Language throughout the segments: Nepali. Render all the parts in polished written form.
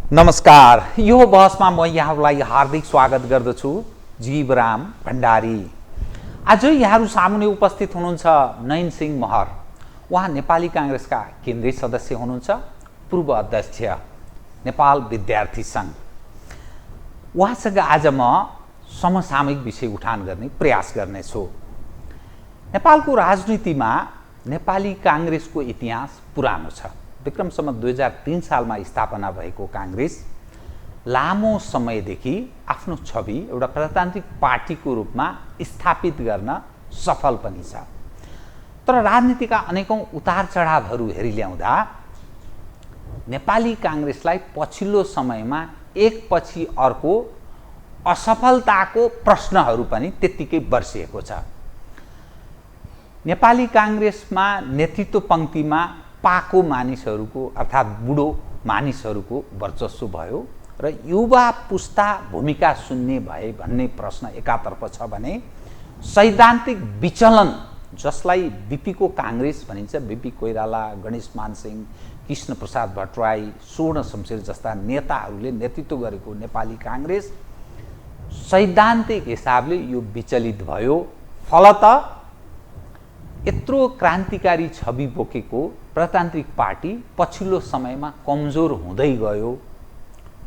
नमस्कार। यो बहसमा म यहाँहरूलाई हार्दिक स्वागत गर्दछु। जीवराम भण्डारी। आज यहाँहरू सामुने उपस्थित हुनुहुन्छ नयन सिंह महर। उहाँ नेपाली काङ्ग्रेसका केन्द्रीय सदस्य हुनुहुन्छ, पूर्व अध्यक्ष नेपाल विद्यार्थी सङ्घ। उहाँसँग आज म समसामयिक विषय उठान गर्ने प्रयास गर्नेछु। नेपालको राजनीतिमा नेपाली काङ्ग्रेसको इतिहास पुरानो छ। विक्रम सम्वत 2003 सालमा स्थापना भएको काङ्ग्रेस लामो समयदेखि आफ्नो छवि एउटा प्रजातान्त्रिक पार्टीको रूपमा स्थापित गर्न सफल पनि छ। तर राजनीतिका अनेकौं उतार चढावहरू हेरिल्याउँदा नेपाली काङ्ग्रेसलाई पछिल्लो समयमा एकपछि अर्को असफलताको प्रश्नहरू पनि त्यत्तिकै बर्सिएको छ। नेपाली काङ्ग्रेसमा नेतृत्व पङ्क्तिमा पाको मानिसहरूको अर्थात् बुढो मानिसहरूको वर्चस्व भयो र युवा पुस्ता भूमिका शून्य भए भन्ने प्रश्न एकातर्फ छ भने सैद्धान्तिक विचलन जसलाई बीपीको काङ्ग्रेस भनिन्छ, बीपी कोइराला, गणेश मानसिंह, कृष्ण प्रसाद भट्टराई, स्वर्ण शमशेर जस्ता नेताहरूले नेतृत्व गरेको नेपाली काङ्ग्रेस सैद्धान्तिक हिसाबले यो विचलित भयो। फलत यत्रो क्रान्तिकारी छवि बोकेको प्रजातान्त्रिक पार्टी पछिल्लो समयमा कमजोर हुँदै गयो।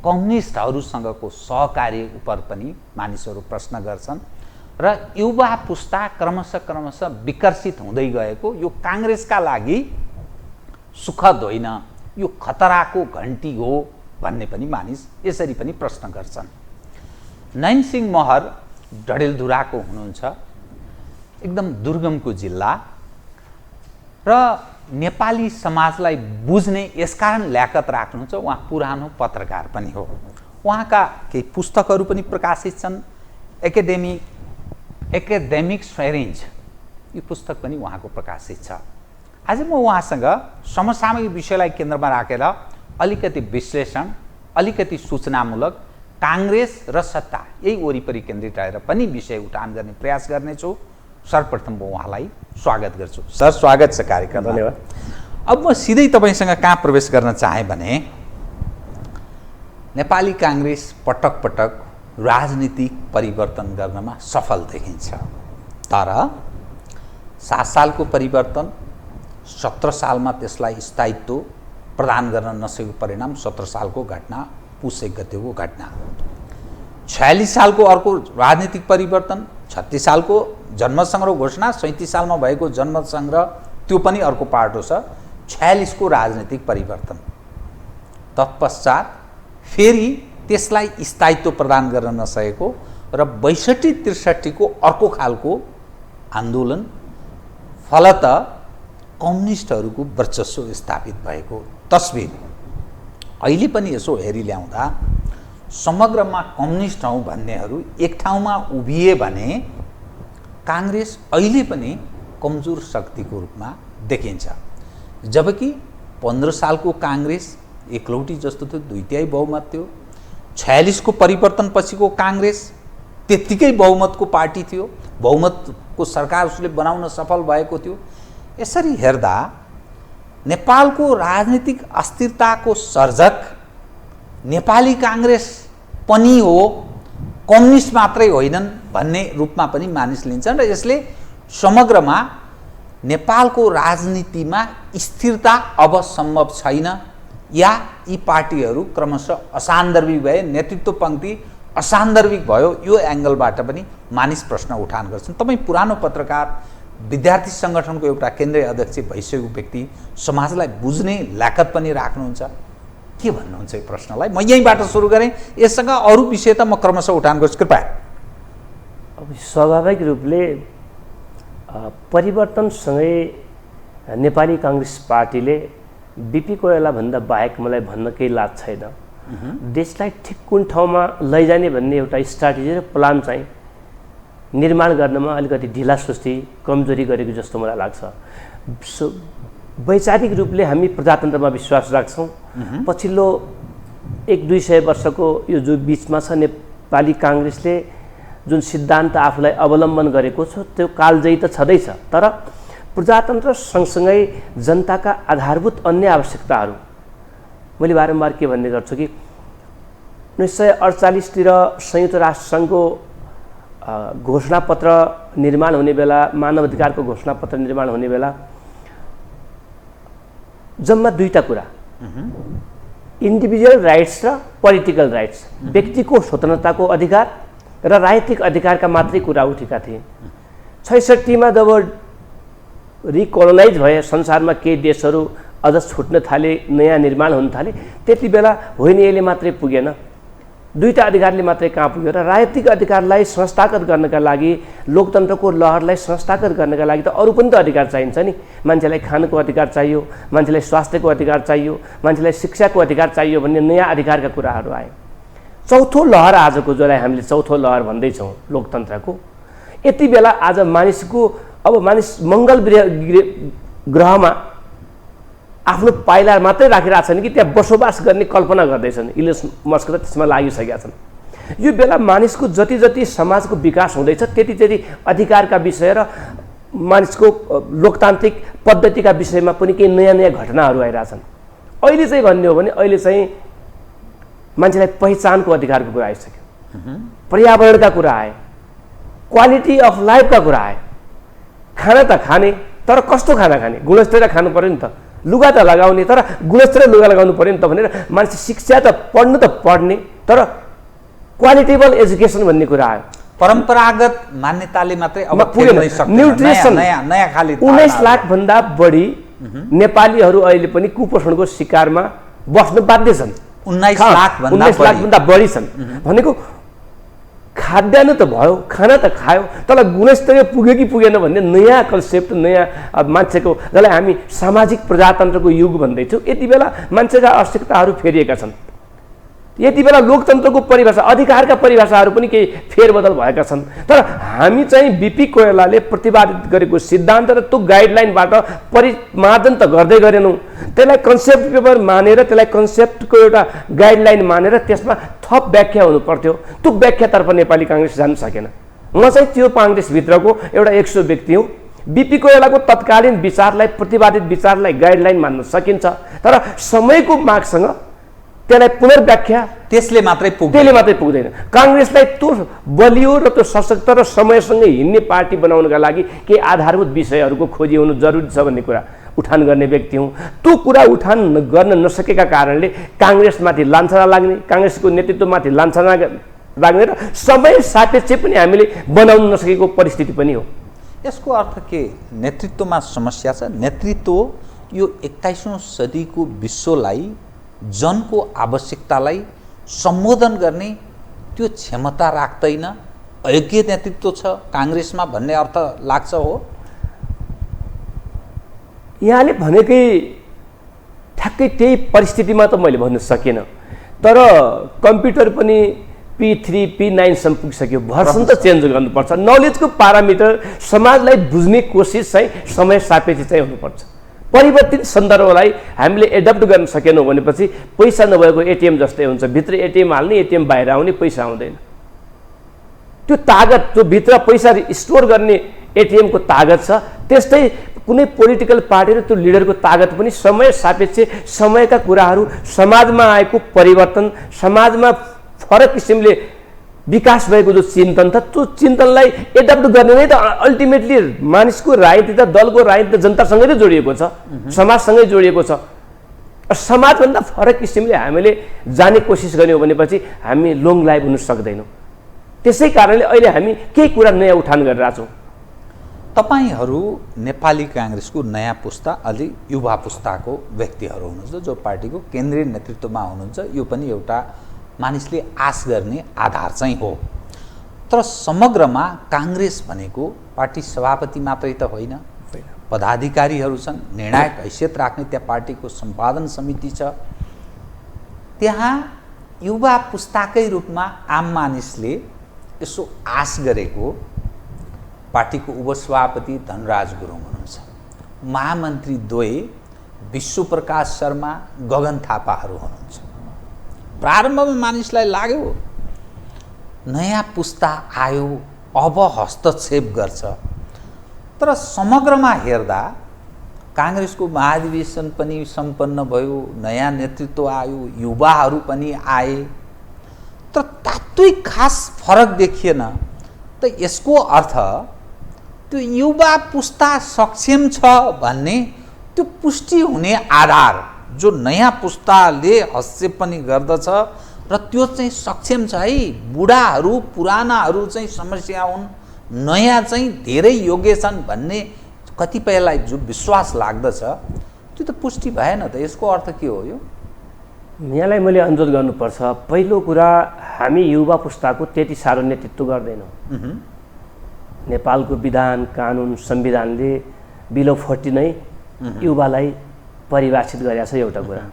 कम्युनिस्टहरूसँगको सहकार्य उप पनि मानिसहरू प्रश्न गर्छन् र युवा पुस्ता क्रमशः विकसित हुँदै गएको यो काङ्ग्रेसका लागि सुखद होइन, यो खतराको घन्टी हो भन्ने पनि मानिस यसरी पनि प्रश्न गर्छन्। नयन सिंह महर डडेलधुराको हुनुहुन्छ, एकदम दुर्गमको जिल्ला र नेपाली समाजलाई बुझ्ने यसकारण ल्याकत राख्नुहुन्छ। उहाँ पुरानो पत्रकार पनि हो। उहाँका केही पुस्तकहरू पनि प्रकाशित छन्। एकाडेमिक स्वेरिन्ज यो पुस्तक पनि उहाँको प्रकाशित छ। आज म उहाँसँग समसामयिक विषयलाई केन्द्रमा राखेर अलिकति विश्लेषण, अलिकति सूचनामूलक, काङ्ग्रेस र सत्ता यही वरिपरि केन्द्रित रहेर पनि विषय उठान गर्ने प्रयास गर्नेछु। सर्वप्रथम म उहाँलाई स्वागत गर्छु। सर, स्वागत छ कार्यक्रममा। धन्यवाद। अब म सिधै तपाईँसँग कहाँ प्रवेश गर्न चाहेँ भने नेपाली काङ्ग्रेस पटक पटक राजनीतिक परिवर्तन गर्नमा सफल देखिन्छ। तर 7 सालको परिवर्तन, 17 सालमा त्यसलाई स्थायित्व प्रदान गर्न नसकेको परिणाम 17 सालको घटना, पुस 1 गतेको घटना। 46 सालको अर्को राजनीतिक परिवर्तन, 36 सालको जनमत घोषणा, 37 सालमा भएको जनमत सङ्ग्रह, त्यो पनि अर्को पाटो छ। 46 को राजनीतिक परिवर्तन, तत्पश्चात फेरि त्यसलाई स्थायित्व प्रदान गर्न नसकेको र 62-63 को अर्को खालको आन्दोलन, फलत कम्युनिस्टहरूको वर्चस्व स्थापित भएको तस्बिर अहिले पनि यसो हेरिल्याउँदा समग्रमा कम्युनिस्ट हौँ भन्नेहरू एक ठाउँमा उभिए भने काङ्ग्रेस अहिले पनि कमजोर शक्तिको रूपमा देखिन्छ। जबकि 15 सालको काङ्ग्रेस एकलौटी जस्तो थियो, 2/3 बहुमत थियो। 46 को परिवर्तन पछिको काङ्ग्रेस त्यत्तिकै बहुमतको पार्टी थियो, बहुमतको सरकार उसले बनाउन सफल भएको थियो। यसरी हेर्दा नेपालको राजनीतिक अस्थिरताको सर्जक नेपाली काङ्ग्रेस पनि हो, कम्युनिस्ट मात्रै होइनन् भन्ने रूपमा पनि मानिस लिन्छन् र यसले समग्रमा नेपालको राजनीतिमा स्थिरता अब सम्भव छैन या यी पार्टीहरू क्रमशः असान्दर्भिक भए, नेतृत्व पङ्क्ति असान्दर्भिक भयो, यो एङ्गलबाट पनि मानिस प्रश्न उठान गर्छन्। तपाईँ पुरानो पत्रकार, विद्यार्थी सङ्गठनको एउटा केन्द्रीय अध्यक्ष भइसकेको व्यक्ति, समाजलाई बुझ्ने ल्याकत पनि राख्नुहुन्छ। के भन्नुहुन्छ यो प्रश्नलाई? म यहीँबाट सुरु गरेँ, यससँग अरू विषय त म क्रमशः उठान गर्छु, कृपया। अब स्वाभाविक रूपले परिवर्तनसँगै नेपाली काङ्ग्रेस पार्टीले बीपी कोइरालाभन्दा बाहेक मलाई भन्न केही लाज छैन। देशलाई ठिक कुन ठाउँमा लैजाने भन्ने एउटा स्ट्राटेजी र प्लान चाहिँ निर्माण गर्नमा अलिकति ढिला सुस्ती, कमजोरी गरेको जस्तो मलाई लाग्छ। वैचारिक रूपले हामी प्रजातन्त्रमा विश्वास राख्छौँ। पछिल्लो 100-200 वर्षको यो जो बिचमा छ, नेपाली काङ्ग्रेसले जुन सिद्धान्त आफूलाई अवलम्बन गरेको छ त्यो कालजयी त छँदैछ, तर प्रजातन्त्र सँगसँगै जनताका आधारभूत अन्य आवश्यकताहरू, मैले बारम्बार के भन्ने गर्छु कि 1948तिर संयुक्त राष्ट्रसङ्घको घोषणापत्र निर्माण हुने बेला, मानव अधिकारको घोषणापत्र निर्माण हुने बेला जम्मा दुईटा कुरा, इन्डिभिजुअल राइट्स र पोलिटिकल राइट्स, व्यक्तिको स्वतन्त्रताको अधिकार र राजनीतिक अधिकारका मात्रै कुरा उठेका थिए। 66मा जब रिकोलोनाइज भए, संसारमा केही देशहरू अझ छुट्न थाले, नयाँ निर्माण हुन थाले, त्यति बेला होइन यसले मात्रै पुगेन, दुईटा अधिकारले मात्रै कहाँ पुग्यो र राजनीतिक अधिकारलाई संस्थागत गर्नका लागि, लोकतन्त्रको लहरलाई संस्थागत गर्नका लागि त अरू पनि त अधिकार चाहिन्छ नि। मान्छेलाई खानको अधिकार चाहियो, मान्छेलाई स्वास्थ्यको अधिकार चाहियो, मान्छेलाई शिक्षाको अधिकार चाहियो भन्ने नयाँ अधिकारका कुराहरू आए। चौथो लहर आजको, जसलाई हामीले चौथो लहर भन्दैछौँ लोकतन्त्रको, यति बेला आज मानिसको, अब मानिस मङ्गल ग्रहमा आफ्नो पाइला मात्रै राखिरहेछन् कि त्यहाँ बसोबास गर्ने कल्पना गर्दैछन्। इलोन मस्क त त्यसमा लागिसकेका छन्। यो बेला मानिसको जति जति समाजको विकास हुँदैछ त्यति त्यति अधिकारका विषय र मानिसको लोकतान्त्रिक पद्धतिका विषयमा पनि केही नयाँ नयाँ घटनाहरू आइरहेछन्। अहिले चाहिँ भन्ने हो भने अहिले चाहिँ मान्छेलाई पहिचानको अधिकारको कुरा आइसक्यो, पर्यावरणका कुरा आए, क्वालिटी अफ लाइफका कुरा आए। खाना त खाने, तर कस्तो खाना खाने, गुणस्तरीय खानु पर्यो नि त। लुगा त लगाउने, तर गुणस्तरीय लुगा लगाउनु पर्यो नि त भनेर मान्छे शिक्षा त पढ्नु त पढ्ने, तर क्वालिटेबल एजुकेसन भन्ने कुरा आयो। परम्परागत मान्यताले मात्रै अब पुगेन। न्युट्रिसन, नयाँ खाली 19 लाखभन्दा बढी नेपालीहरू अहिले पनि कुपोषणको शिकारमा बस्न बाध्य छन्। 19 लाखभन्दा बढी छन् भनेको खाद्यान्न त भयो, खाना त खायो, तर गुणस्तरीय पुग्यो कि पुगेन भन्ने नयाँ कन्सेप्ट, नयाँ मान्छेको, जसलाई हामी सामाजिक प्रजातन्त्रको युग भन्दैछौँ, यति बेला मान्छेका आवश्यकताहरू फेरिएका छन्। यति बेला लोकतन्त्रको परिभाषा, अधिकारका परिभाषाहरू पनि केही फेरबदल भएका छन्। तर हामी चाहिँ बिपी कोइरालाले प्रतिपादित गरेको सिद्धान्त र त्यो गाइडलाइनबाट परिमार्जन त गर्दै गरेनौँ। त्यसलाई कन्सेप्ट पेपर मानेर, त्यसलाई कन्सेप्टको एउटा गाइडलाइन मानेर त्यसमा थप व्याख्या हुनु पर्थ्यो। त्यो व्याख्यातर्फ नेपाली काङ्ग्रेस जान सकेन। म चाहिँ त्यो काङ्ग्रेसभित्रको एउटा 100 व्यक्ति हुँ। बिपी कोइरालाको तत्कालीन विचारलाई, प्रतिपादित विचारलाई गाइडलाइन मान्न सकिन्छ, तर समयको मागसँग त्यसलाई पुनर्व्याख्या त्यसले मात्रै पुग्दैन। काङ्ग्रेसलाई त्यो बलियो र त्यो सशक्त र समयसँगै हिँड्ने पार्टी बनाउनका लागि केही आधारभूत विषयहरूको खोजी हुनु जरुरी छ भन्ने कुरा उठान गर्ने व्यक्ति हुँ। त्यो कुरा उठान गर्न नसकेका कारणले काङ्ग्रेसमाथि लान्छना लाग्ने, काङ्ग्रेसको नेतृत्वमाथि लान्छना लाग्ने र समय सापेक्ष पनि हामीले बनाउन नसकेको परिस्थिति पनि हो। यसको अर्थ के नेतृत्वमा समस्या छ? नेतृत्व यो 21औं सदीको विश्वलाई, जनको आवश्यकतालाई सम्बोधन गर्ने त्यो क्षमता राख्दैन, अयोग्य नेतृत्व छ काङ्ग्रेसमा भन्ने अर्थ लाग्छ हो? यहाँले भनेकै ठ्याक्कै त्यही परिस्थितिमा त मैले भन्न सकिनँ, तर कम्प्युटर पनि P3 P9 सम्म पुगिसक्यो। भर्सन त चेन्ज गर्नुपर्छ। नलेजको पारामिटर समाजलाई बुझ्ने कोसिस चाहिँ समय सापेक्ष चाहिँ हुनुपर्छ। परिवर्तित सन्दर्भलाई हामीले एडप्ट गर्न सकेनौँ भनेपछि पैसा नभएको एटिएम जस्तै हुन्छ। भित्र एटिएम हाल्ने, एटिएम बाहिर आउने, पैसा आउँदैन। त्यो तागत, त्यो भित्र पैसा स्टोर गर्ने एटिएमको तागत छ, त्यस्तै कुनै पोलिटिकल पार्टी र त्यो लिडरको तागत पनि समय सापेक्ष, समयका कुराहरू, समाजमा आएको परिवर्तन, समाजमा फरक किसिमले विकास भएको जो चिन्तन छ, त्यो चिन्तनलाई एडप्ट गर्ने नै त अल्टिमेटली मानिसको राजनीति त, दलको राजनीति त जनतासँगै नै जोडिएको छ, समाजसँगै जोडिएको छ। समाजभन्दा फरक किसिमले हामीले जाने कोसिस गर्ने हो भनेपछि हामी लङ लाइफ हुन सक्दैनौँ। त्यसै कारणले अहिले हामी केही कुरा नयाँ उठान गरिरहेका छौँ। तपाईहरू नेपाली काङ्ग्रेसको नयाँ पुस्ता, अलि युवा पुस्ताको व्यक्तिहरू हुनुहुन्छ जो पार्टीको केन्द्रीय नेतृत्वमा हुनुहुन्छ। यो पनि एउटा मानिसले आश गर्ने आधार चाहिँ हो। तर समग्रमा काङ्ग्रेस भनेको पार्टी सभापति मात्रै त होइन, पदाधिकारीहरू छन्, निर्णायक हैसियत राख्ने त्यहाँ पार्टीको सम्पादन समिति छ। त्यहाँ युवा पुस्ताकै रूपमा आम मानिसले यसो आश गरेको पार्टीको उपसभापति धनराज गुरुङ हुनुहुन्छ, महामन्त्री द्वय विश्वप्रकाश शर्मा, गगन थापाहरू हुनुहुन्छ। प्रारम्भमा मानिसलाई लाग्यो नयाँ पुस्ता आयो, अब हस्तक्षेप गर्छ। तर समग्रमा हेर्दा काङ्ग्रेसको महाधिवेशन पनि सम्पन्न भयो, नयाँ नेतृत्व आयो, युवाहरू पनि आए, तर तात्विक खास फरक देखिएन। त यसको अर्थ त्यो युवा पुस्ता सक्षम छ भन्ने त्यो पुष्टि हुने आधार जो नयाँ पुस्ताले हस्तक्षेप पनि गर्दछ र त्यो चाहिँ सक्षम छ है। बुढाहरू पुरानाहरू चाहिँ समस्या हुन्, नयाँ चाहिँ धेरै योग्य छन् भन्ने कतिपयलाई जो विश्वास लाग्दछ त्यो त पुष्टि भएन त। यसको अर्थ के हो? यो यहाँलाई मैले अनुरोध गर्नुपर्छ, पहिलो कुरा हामी युवा पुस्ताको त्यति साह्रो नेतृत्व गर्दैनौँ। नेपालको विधान कानुन संविधानले बिलो 40 नै युवालाई परिभाषित गरेको छ। एउटा कुरा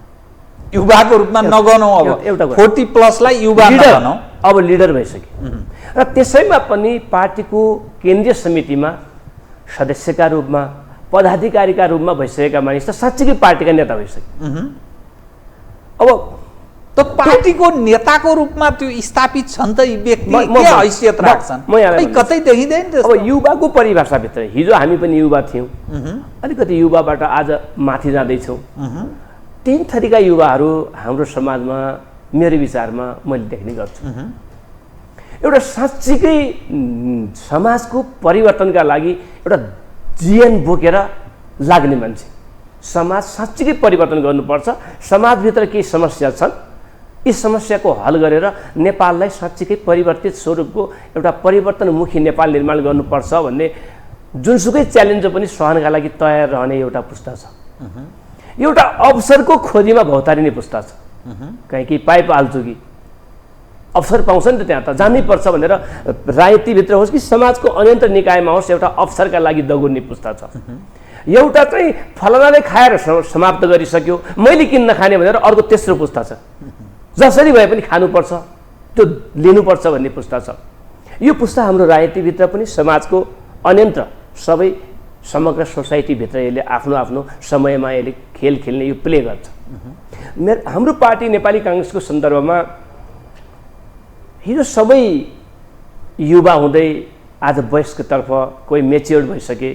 युवाको रूपमा नगर्नौ, अब एउटा 40 प्लसलाई युवा नगर्नौ, अब लिडर भइसक्यो। र त्यसैमा पनि पार्टीको केन्द्रीय समितिमा सदस्यका रूपमा पदाधिकारीका रूपमा भइसकेका मानिस त साँच्चीकै पार्टीका नेता भइसक्यो। अब त पार्टीको नेताको रूपमा त्यो स्थापित छन् त यी व्यक्ति, के हैसियत राख्छन्? कतै देखिँदैन। अब युवाको परिभाषाभित्र हिजो हामी पनि युवा थियौँ, अलिकति युवाबाट आज माथि जाँदैछौँ। तीन थरीका युवाहरू हाम्रो समाजमा मेरो विचारमा मैले देख्ने गर्छु। एउटा साँच्चीकै समाजको परिवर्तनका लागि एउटा जीवन बोकेर लाग्ने मान्छे, समाज साँच्चीकै परिवर्तन गर्नुपर्छ, समाजभित्र केही समस्या छन्, यी समस्याको हल गरेर नेपाललाई साँच्चीकै परिवर्तित स्वरूपको एउटा परिवर्तनमुखी नेपाल निर्माण गर्नुपर्छ भन्ने जुनसुकै च्यालेन्ज पनि सहनका लागि तयार रहने एउटा पुस्ता छ। एउटा अवसरको खोजीमा भौतारिने पुस्ता छ। कहीँ केही पाइप हाल्छु कि अवसर पाउँछ नि त, त्यहाँ त जानै पर्छ भनेर राजनीतिभित्र होस् कि समाजको अन्यन्त्र निकायमा होस् एउटा अवसरका लागि दगुर्ने पुस्ता छ। एउटा चाहिँ फलानाले खाएर समाप्त गरिसक्यो, मैले किन नखाने भनेर अर्को तेस्रो पुस्ता छ। जसरी भए पनि खानुपर्छ, त्यो लिनुपर्छ भन्ने पुस्ता छ। यो पुस्ता हाम्रो राजनीतिभित्र पनि समाजको अन्यन्त्र सबै समग्र सोसाइटीभित्र यसले आफ्नो आफ्नो समयमा यसले खेल खेल्ने यो प्ले गर्छ। हाम्रो पार्टी नेपाली काङ्ग्रेसको सन्दर्भमा हिजो सबै युवा हुँदै आज वयस्कतर्फ कोही मेच्योर्ड भइसके,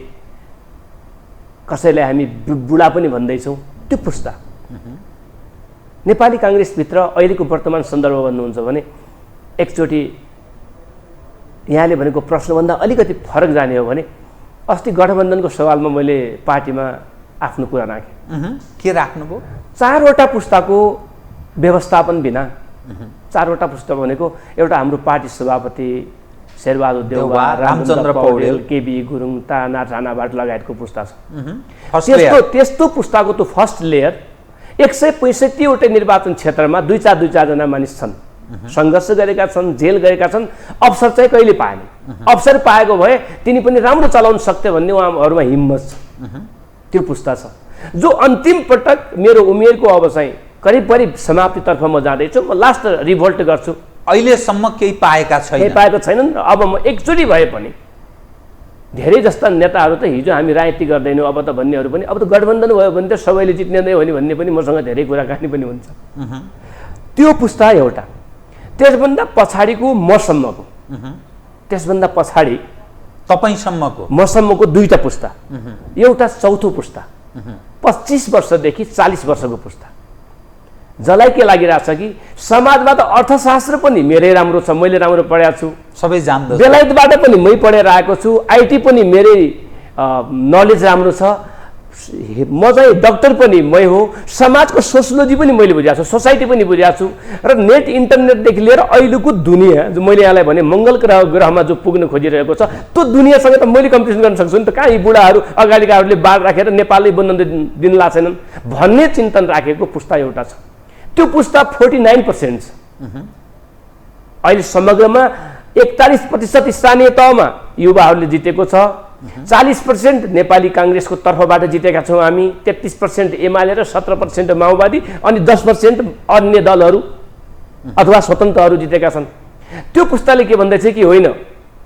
कसैलाई हामी बुढा पनि भन्दैछौँ। त्यो पुस्ता नेपाली काङ्ग्रेसभित्र अहिलेको वर्तमान सन्दर्भ भन्नुहुन्छ भने एकचोटि यहाँले भनेको प्रश्नभन्दा अलिकति फरक जाने हो भने अस्ति गठबन्धनको सवालमा मैले पार्टीमा आफ्नो कुरा राखेँ। के राख्नुभयो? 4वटा पुस्ताको व्यवस्थापन बिना, 4वटा पुस्ता भनेको एउटा हाम्रो पार्टी सभापति शेरबहादुर देउवा, रामचन्द्र पौडेल, केबी गुरुङ, तारानाथ राणाबाट लगायतको पुस्ता छ। त्यस्तो पुस्ताको त्यो फर्स्ट लेयर 165वटै निर्वाचन क्षेत्रमा 2-4 जना मानिस छन्, सङ्घर्ष गरेका छन्, जेल गरेका छन्, अवसर चाहिँ कहिले पाएन। अवसर पाएको भए तिनी पनि राम्रो चलाउन सक्थे भन्ने उहाँहरूमा हिम्मत छ। त्यो पुस्ता छ जो अन्तिम पटक मेरो उमेरको अब चाहिँ करिब समाप्तितर्फ म जाँदैछु, म लास्ट रिभोल्ट गर्छु। अहिलेसम्म केही पाएका छैनन्। अब म एकचोटि भए पनि धेरै जस्ता नेताहरू त हिजो हामी राजनीति गर्दैनौँ अब त भन्नेहरू पनि अब त गठबन्धन भयो भने त सबैले जित्ने नै हो नि भन्ने पनि मसँग धेरै कुराकानी पनि हुन्छ। त्यो पुस्ता एउटा। त्यसभन्दा पछाडिको मसम्मको, त्यसभन्दा पछाडि तपाईँसम्मको, मसम्मको 2टा पुस्ता। एउटा चौथो पुस्ता 25 वर्षदेखि 40 वर्षको पुस्ता, जसलाई के लागिरहेछ कि समाजमा त अर्थशास्त्र पनि मेरै राम्रो छ, मैले राम्रो पढेको छु, सबै जान्दछ, बेलायतबाट पनि मै पढेर आएको छु, आइटी पनि मेरै नलेज राम्रो छ, म चाहिँ डक्टर पनि मै हो, समाजको सोसियोलोजी पनि मैले बुझेको छु, सोसाइटी पनि बुझेको छु। र नेट इन्टरनेटदेखि लिएर अहिलेको दुनियाँ जो मैले यहाँलाई भने मङ्गल ग्रहमा जो पुग्न खोजिरहेको छ त्यो दुनियाँसँग त मैले कम्पिटिसन गर्न सक्छु नि त। कहाँ यी बुढाहरू अगाडिकाहरूले बाढ राखेर नेपालले बन्न दिन लाग्छन् भन्ने चिन्तन राखेको पुस्ता एउटा छ। त्यो पुस्ता 49% छ। अहिले समग्रमा 41% स्थानीय तहमा युवाहरूले जितेको छ, 40% नेपाली काङ्ग्रेसको तर्फबाट जितेका छौँ हामी, 33% एमाले र 17% माओवादी अनि 10% अन्य दलहरू अथवा स्वतन्त्रहरू जितेका छन्। त्यो पुस्ताले के भन्दैछ कि होइन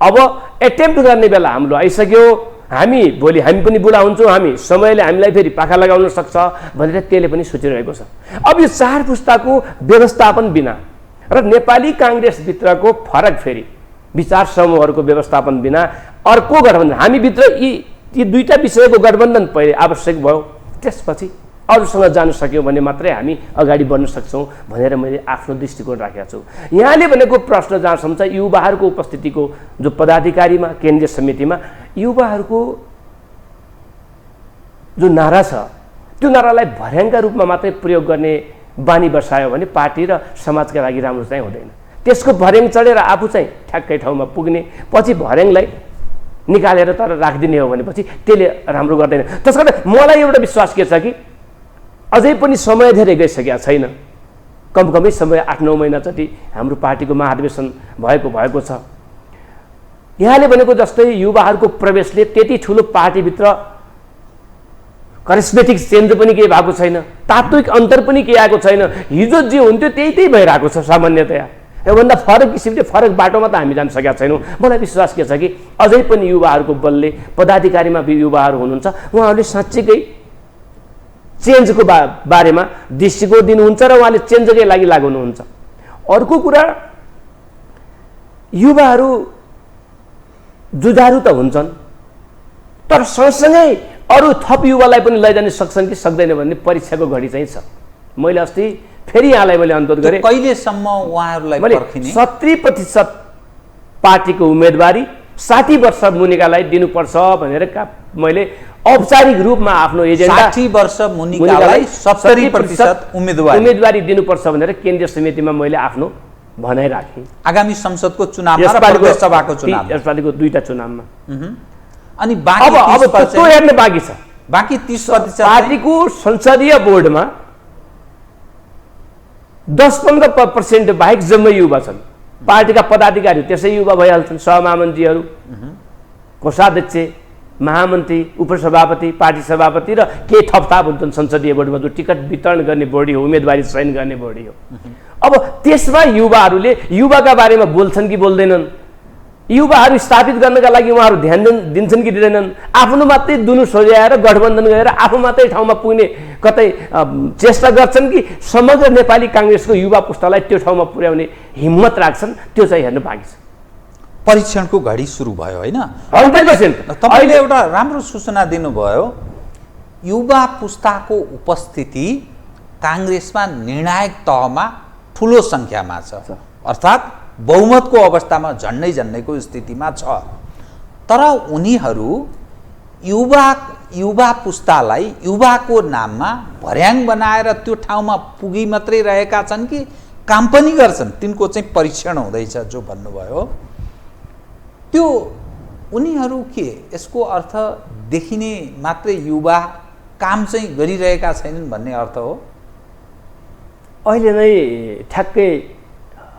अब एटेम्प्ट गर्ने बेला हाम्रो आइसक्यो, हामी भोलि हामी पनि बुढा हुन्छौँ, हामी समयले हामीलाई फेरि पाखा लगाउन सक्छ भनेर त्यसले पनि सोचिरहेको छ। अब यो 4 पुस्ताको व्यवस्थापन बिना र नेपाली काङ्ग्रेसभित्रको फरक फेरि विचार समूहहरूको व्यवस्थापन बिना अर्को गठबन्धन हामीभित्र यी 2टा विषयको गठबन्धन पहिले आवश्यक भयो। त्यसपछि अरूसँग जान सक्यौँ भने मात्रै हामी अगाडि बढ्न सक्छौँ भनेर मैले आफ्नो दृष्टिकोण राखेको छु। यहाँले भनेको प्रश्न जहाँसम्म छ युवाहरूको उपस्थितिको जो पदाधिकारीमा केन्द्रीय समितिमा युवाहरूको जो नारा छ त्यो नारालाई भर्याङका रूपमा मात्रै प्रयोग गर्ने बानी बसायो भने पार्टी र समाजका लागि राम्रो चाहिँ हुँदैन। त्यसको भर्याङ चढेर आफू चाहिँ ठ्याक्कै ठाउँमा पुग्ने, पछि भर्याङलाई निकालेर तर राखिदिने हो भनेपछि त्यसले राम्रो गर्दैन। त्यसकारण मलाई एउटा विश्वास के छ कि अझै पनि समय धेरै गइसकेको छैन, कमकमै समय 8-9 महिना जति हाम्रो पार्टीको महाधिवेशन भएको छ। यहाँले भनेको जस्तै युवाहरूको प्रवेशले त्यति ठुलो पार्टीभित्र करिस्मेटिक चेन्ज पनि केही भएको छैन, तात्विक अन्तर पनि केही आएको छैन। हिजो जे हुन्थ्यो त्यही भइरहेको छ सामान्यतया। योभन्दा फरक किसिमले फरक बाटोमा त हामी जान सकेका छैनौँ। मलाई विश्वास के छ कि अझै पनि युवाहरूको बलले पदाधिकारीमा युवाहरू हुनुहुन्छ, उहाँहरूले साँच्चीकै चेन्जको बारेमा दृष्टिकोण दिनुहुन्छ र उहाँले चेन्जकै लागि लाग्नुहुन्छ। अर्को कुरा, युवाहरू जुझारु त हुन्छन् तर सँगसँगै अरू थप युवालाई पनि लैजान सक्छन् कि सक्दैन भन्ने परीक्षाको घडी चाहिँ छ। मैले अस्ति फेरि यहाँलाई मैले अनुरोध गरेँ, कहिलेसम्म उहाँहरूलाई पर्खिने? 70% पार्टीको उम्मेदवारी 60 वर्ष मुनिकालाई दिनुपर्छ भनेर मैले औपचारिक रूपमा आफ्नो एजेन्डा 60 वर्ष मुनिकालाई 70% उम्मेदवारी दिनुपर्छ भनेर केन्द्रीय समितिमा मैले आफ्नो भनाइ राखेँ। आगामी संसदको चुनावमा र प्रदेश सभाको चुनावमा, यसपालिको 2टा चुनावमा। अनि बाँकी अब त्यो हेर्न बाँकी छ। बाँकी 30% पार्टीको संसदीय बोर्डमा 10-15% बाहेक जम्मै युवा छन्। पार्टीका पदाधिकारी त्यसै युवा भइहाल्छन्, सहमहामन्त्रीहरू, कोषाध्यक्ष, महामन्त्री, उपसभापति, पार्टी सभापति र केही थपथाप हुन्छन् संसदीय बोर्डमा जो टिकट वितरण गर्ने बडी हो, उम्मेदवारी चयन गर्ने बडी हो। अब त्यसमा युवाहरूले युवाका बारेमा बोल्छन् कि बोल्दैनन्, युवाहरू स्थापित गर्नका लागि उहाँहरू ध्यान दिन्छन् कि दिँदैनन्, आफ्नो मात्रै दुनु सोझ्याएर गठबन्धन गरेर आफू मात्रै ठाउँमा पुग्ने कतै चेष्टा गर्छन् कि समग्र नेपाली काङ्ग्रेसको युवा पुस्तालाई त्यो ठाउँमा पुर्याउने हिम्मत राख्छन्, त्यो चाहिँ हेर्नु बाँकी छ। परीक्षणको घडी सुरु भयो होइन? 100%। तपाईँले एउटा राम्रो सूचना दिनुभयो, युवा पुस्ताको उपस्थिति काङ्ग्रेसमा निर्णायक तहमा ठुलो सङ्ख्यामा छ, अर्थात् बहुमतको अवस्थामा झन्डैको स्थितिमा छ। तर उनीहरू युवा पुस्तालाई युवाको नाममा भर्याङ बनाएर त्यो ठाउँमा पुगी मात्रै रहेका छन् कि काम पनि गर्छन्, तिनको चाहिँ परीक्षण हुँदैछ जो भन्नुभयो त्यो। उनीहरू के यसको अर्थ देखिने मात्रै युवा काम चाहिँ गरिरहेका छैनन् भन्ने अर्थ हो? अहिले नै ठ्याक्कै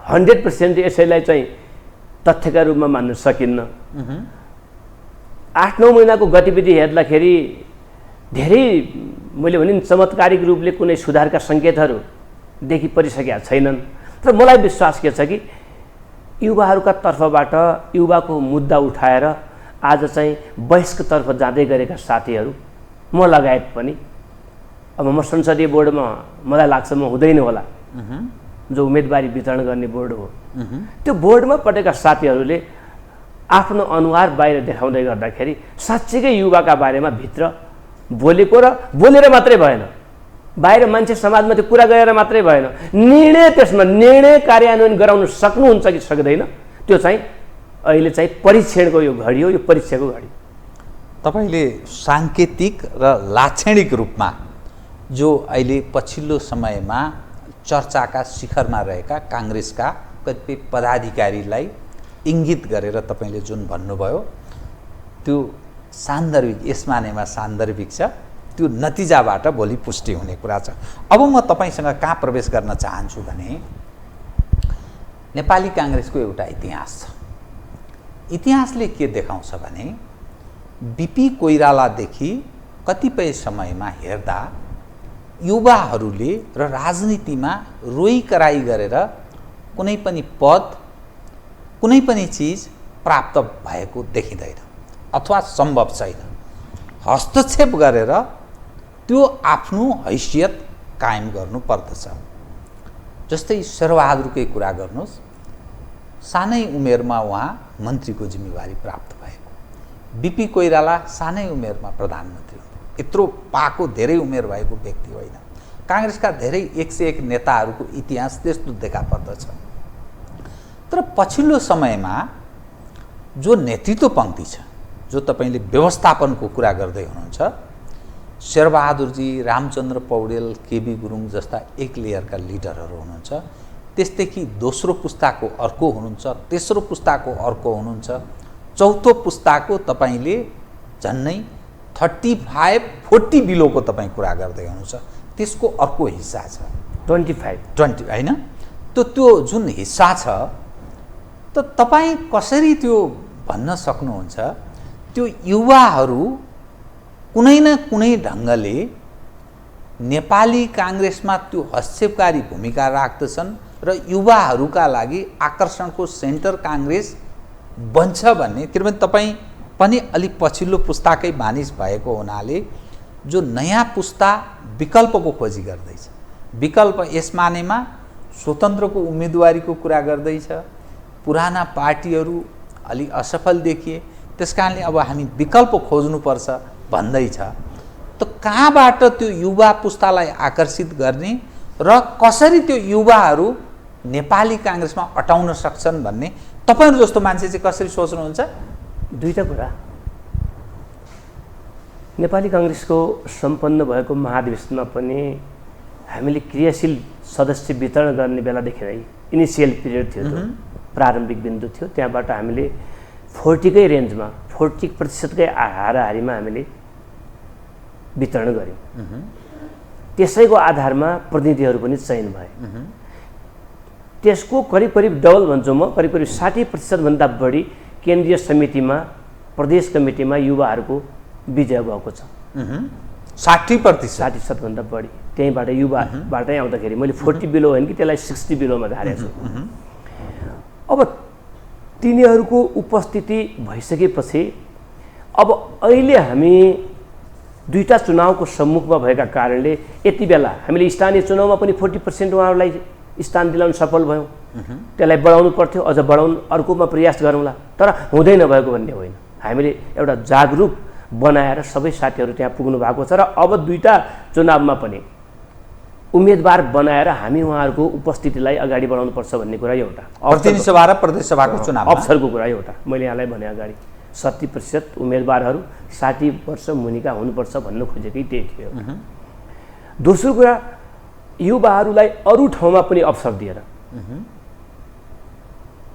100% यसैलाई चाहिँ तथ्यका रूपमा मान्न सकिन्न। 8-9 महिनाको गतिविधि हेर्दाखेरि धेरै मैले भने चमत्कारिक रूपले कुनै सुधारका सङ्केतहरू देखि परिसकेका छैनन्। तर मलाई विश्वास के छ कि युवाहरूका तर्फबाट युवाको मुद्दा उठाएर आज चाहिँ वयस्कतर्फ जाँदै गरेका साथीहरू, म लगायत पनि, अब म संसदीय बोर्डमा मलाई लाग्छ म हुँदैन होला, जो उम्मेदवारी वितरण गर्ने बोर्ड हो, त्यो बोर्डमा पटेका साथीहरूले आफ्नो अनुहार बाहिर देखाउँदै गर्दाखेरि साँच्चीकै युवाका बारेमा भित्र बोलेको र बोलेर मात्रै भएन, बाहिर मान्छे समाजमा त्यो कुरा गरेर मात्रै भएन, निर्णय कार्यान्वयन गराउन सक्नुहुन्छ कि सक्दैन, त्यो चाहिँ अहिले चाहिँ परीक्षणको यो घडी हो, यो परीक्षाको घडी। तपाईँले साङ्केतिक र लाक्षणिक रूपमा जो अहिले पछिल्लो समयमा चर्चाका शिखरमा रहेका काङ्ग्रेसका कतिपय पदाधिकारीलाई इङ्गित गरेर तपाईँले जुन भन्नुभयो त्यो सान्दर्भिक, यसमानेमा सान्दर्भिक छ, त्यो नतिजाबाट भोलि पुष्टि हुने कुरा छ। अब म तपाईँसँग कहाँ प्रवेश गर्न चाहन्छु भने नेपाली काङ्ग्रेसको एउटा इतिहास छ। इतिहासले के देखाउँछ भने बिपी कोइरालादेखि कतिपय समयमा हेर्दा युवाहरूले र राजनीतिमा रोइकराई गरेर कुनै पनि पद, कुनै पनि चिज प्राप्त भएको देखिँदैन अथवा सम्भव छैन। हस्तक्षेप गरेर त्यो आफ्नो हैसियत कायम गर्नुपर्दछ। जस्तै शेरबहादुरकै कुरा गर्नुहोस्, सानै उमेरमा उहाँ मन्त्रीको जिम्मेवारी प्राप्त भएको, बिपी कोइराला सानै उमेरमा प्रधानमन्त्री हुनुभयो। यत्रो पाको धेरै उमेर भएको व्यक्ति होइन। काङ्ग्रेसका धेरै 101 नेताहरूको इतिहास त्यस्तो देखा पर्दछ। तर पछिल्लो समयमा जो नेतृत्व पङ्क्ति छ, जो तपाईँले व्यवस्थापनको कुरा गर्दै हुनुहुन्छ, शेरबहादुरजी, रामचन्द्र पौडेल, केबी गुरुङ जस्ता एक लेयरका लिडरहरू हुनुहुन्छ। त्यसदेखि दोस्रो पुस्ताको अर्को हुनुहुन्छ, तेस्रो पुस्ताको अर्को हुनुहुन्छ, चौथो पुस्ताको तपाईँले झन्नै 35-40 बिलोको तपाईँ कुरा गर्दै हुनुहुन्छ। त्यसको अर्को हिस्सा छ 25 होइन। त्यो जुन हिस्सा छ, त तपाईँ कसरी त्यो भन्न सक्नुहुन्छ त्यो युवाहरू कुनै न कुनै ढङ्गले नेपाली काङ्ग्रेसमा त्यो हस्तक्षेपकारी भूमिका राख्दछन् र युवाहरूका लागि आकर्षणको सेन्टर काङ्ग्रेस बन्छ भन्ने? किनभने तपाईँ पनि अलिक पछिल्लो पुस्ताकै मानिस भएको हुनाले जो नयाँ पुस्ता विकल्पको खोजी गर्दैछ, विकल्प यस मानेमा स्वतन्त्रको उम्मेदवारीको कुरा गर्दैछ, पुराना पार्टीहरू अलि असफल देखिए, त्यस कारणले अब हामी विकल्प खोज्नुपर्छ भन्दैछ। त कहाँबाट त्यो युवा पुस्तालाई आकर्षित गर्ने र कसरी त्यो युवाहरू नेपाली काङ्ग्रेसमा अटाउन सक्छन् भन्ने तपाईहरु जस्तो मान्छे चाहिँ कसरी सोच्नुहुन्छ? दुईटा कुरा। नेपाली काङ्ग्रेसको सम्पन्न भएको महाधिवेशनमा पनि हामीले क्रियाशील सदस्य वितरण गर्ने बेलादेखि नै इनिसियल पिरियड थियो, प्रारम्भिक बिन्दु थियो, त्यहाँबाट हामीले 40 कै रेन्जमा 40% हाराहारीमा हामीले वितरण गर्यौं। त्यसैको आधारमा प्रतिनिधिहरू पनि चयन भए। त्यसको करिब करिब डबल भन्छु म, करिब करिब 60% भन्दा बढी केन्द्रीय समितिमा, प्रदेश कमिटीमा युवाहरूको विजय भएको छ। 60% भन्दा बढी त्यहीँबाट युवाबाटै आउँदाखेरि मैले 40 बिलो होइन कि त्यसलाई 60 बिलोमा झारेको छु। अब तिनीहरूको उपस्थिति भइसकेपछि अब अहिले हामी दुईटा चुनावको सम्मुखमा भएका कारणले यति बेला हामीले स्थानीय चुनावमा पनि 40% उहाँहरूलाई स्थान दिलाउन सफल भयौँ। त्यसलाई बढाउनु पर्थ्यो, अझ बढाउनु अर्कोमा प्रयास गरौँला, तर हुँदै नभएको भन्ने होइन। हामीले एउटा जागरुक बनाएर सबै साथीहरू त्यहाँ पुग्नु भएको छ र अब दुईटा चुनावमा पनि उम्मेदवार बनाएर हामी उहाँहरूको उपस्थितिलाई अगाडि बढाउनुपर्छ भन्ने कुरा एउटा। प्रतिनिधि सभा र प्रदेश सभाको चुनाव अवसरको कुरा एउटा मैले यहाँलाई भने अगाडि 70% उम्मेदवारहरू 60 वर्ष मुनिका हुनुपर्छ भन्नु खोजेकै त्यही थियो। दोस्रो कुरा, युवाहरूलाई अरू ठाउँमा पनि अवसर दिएर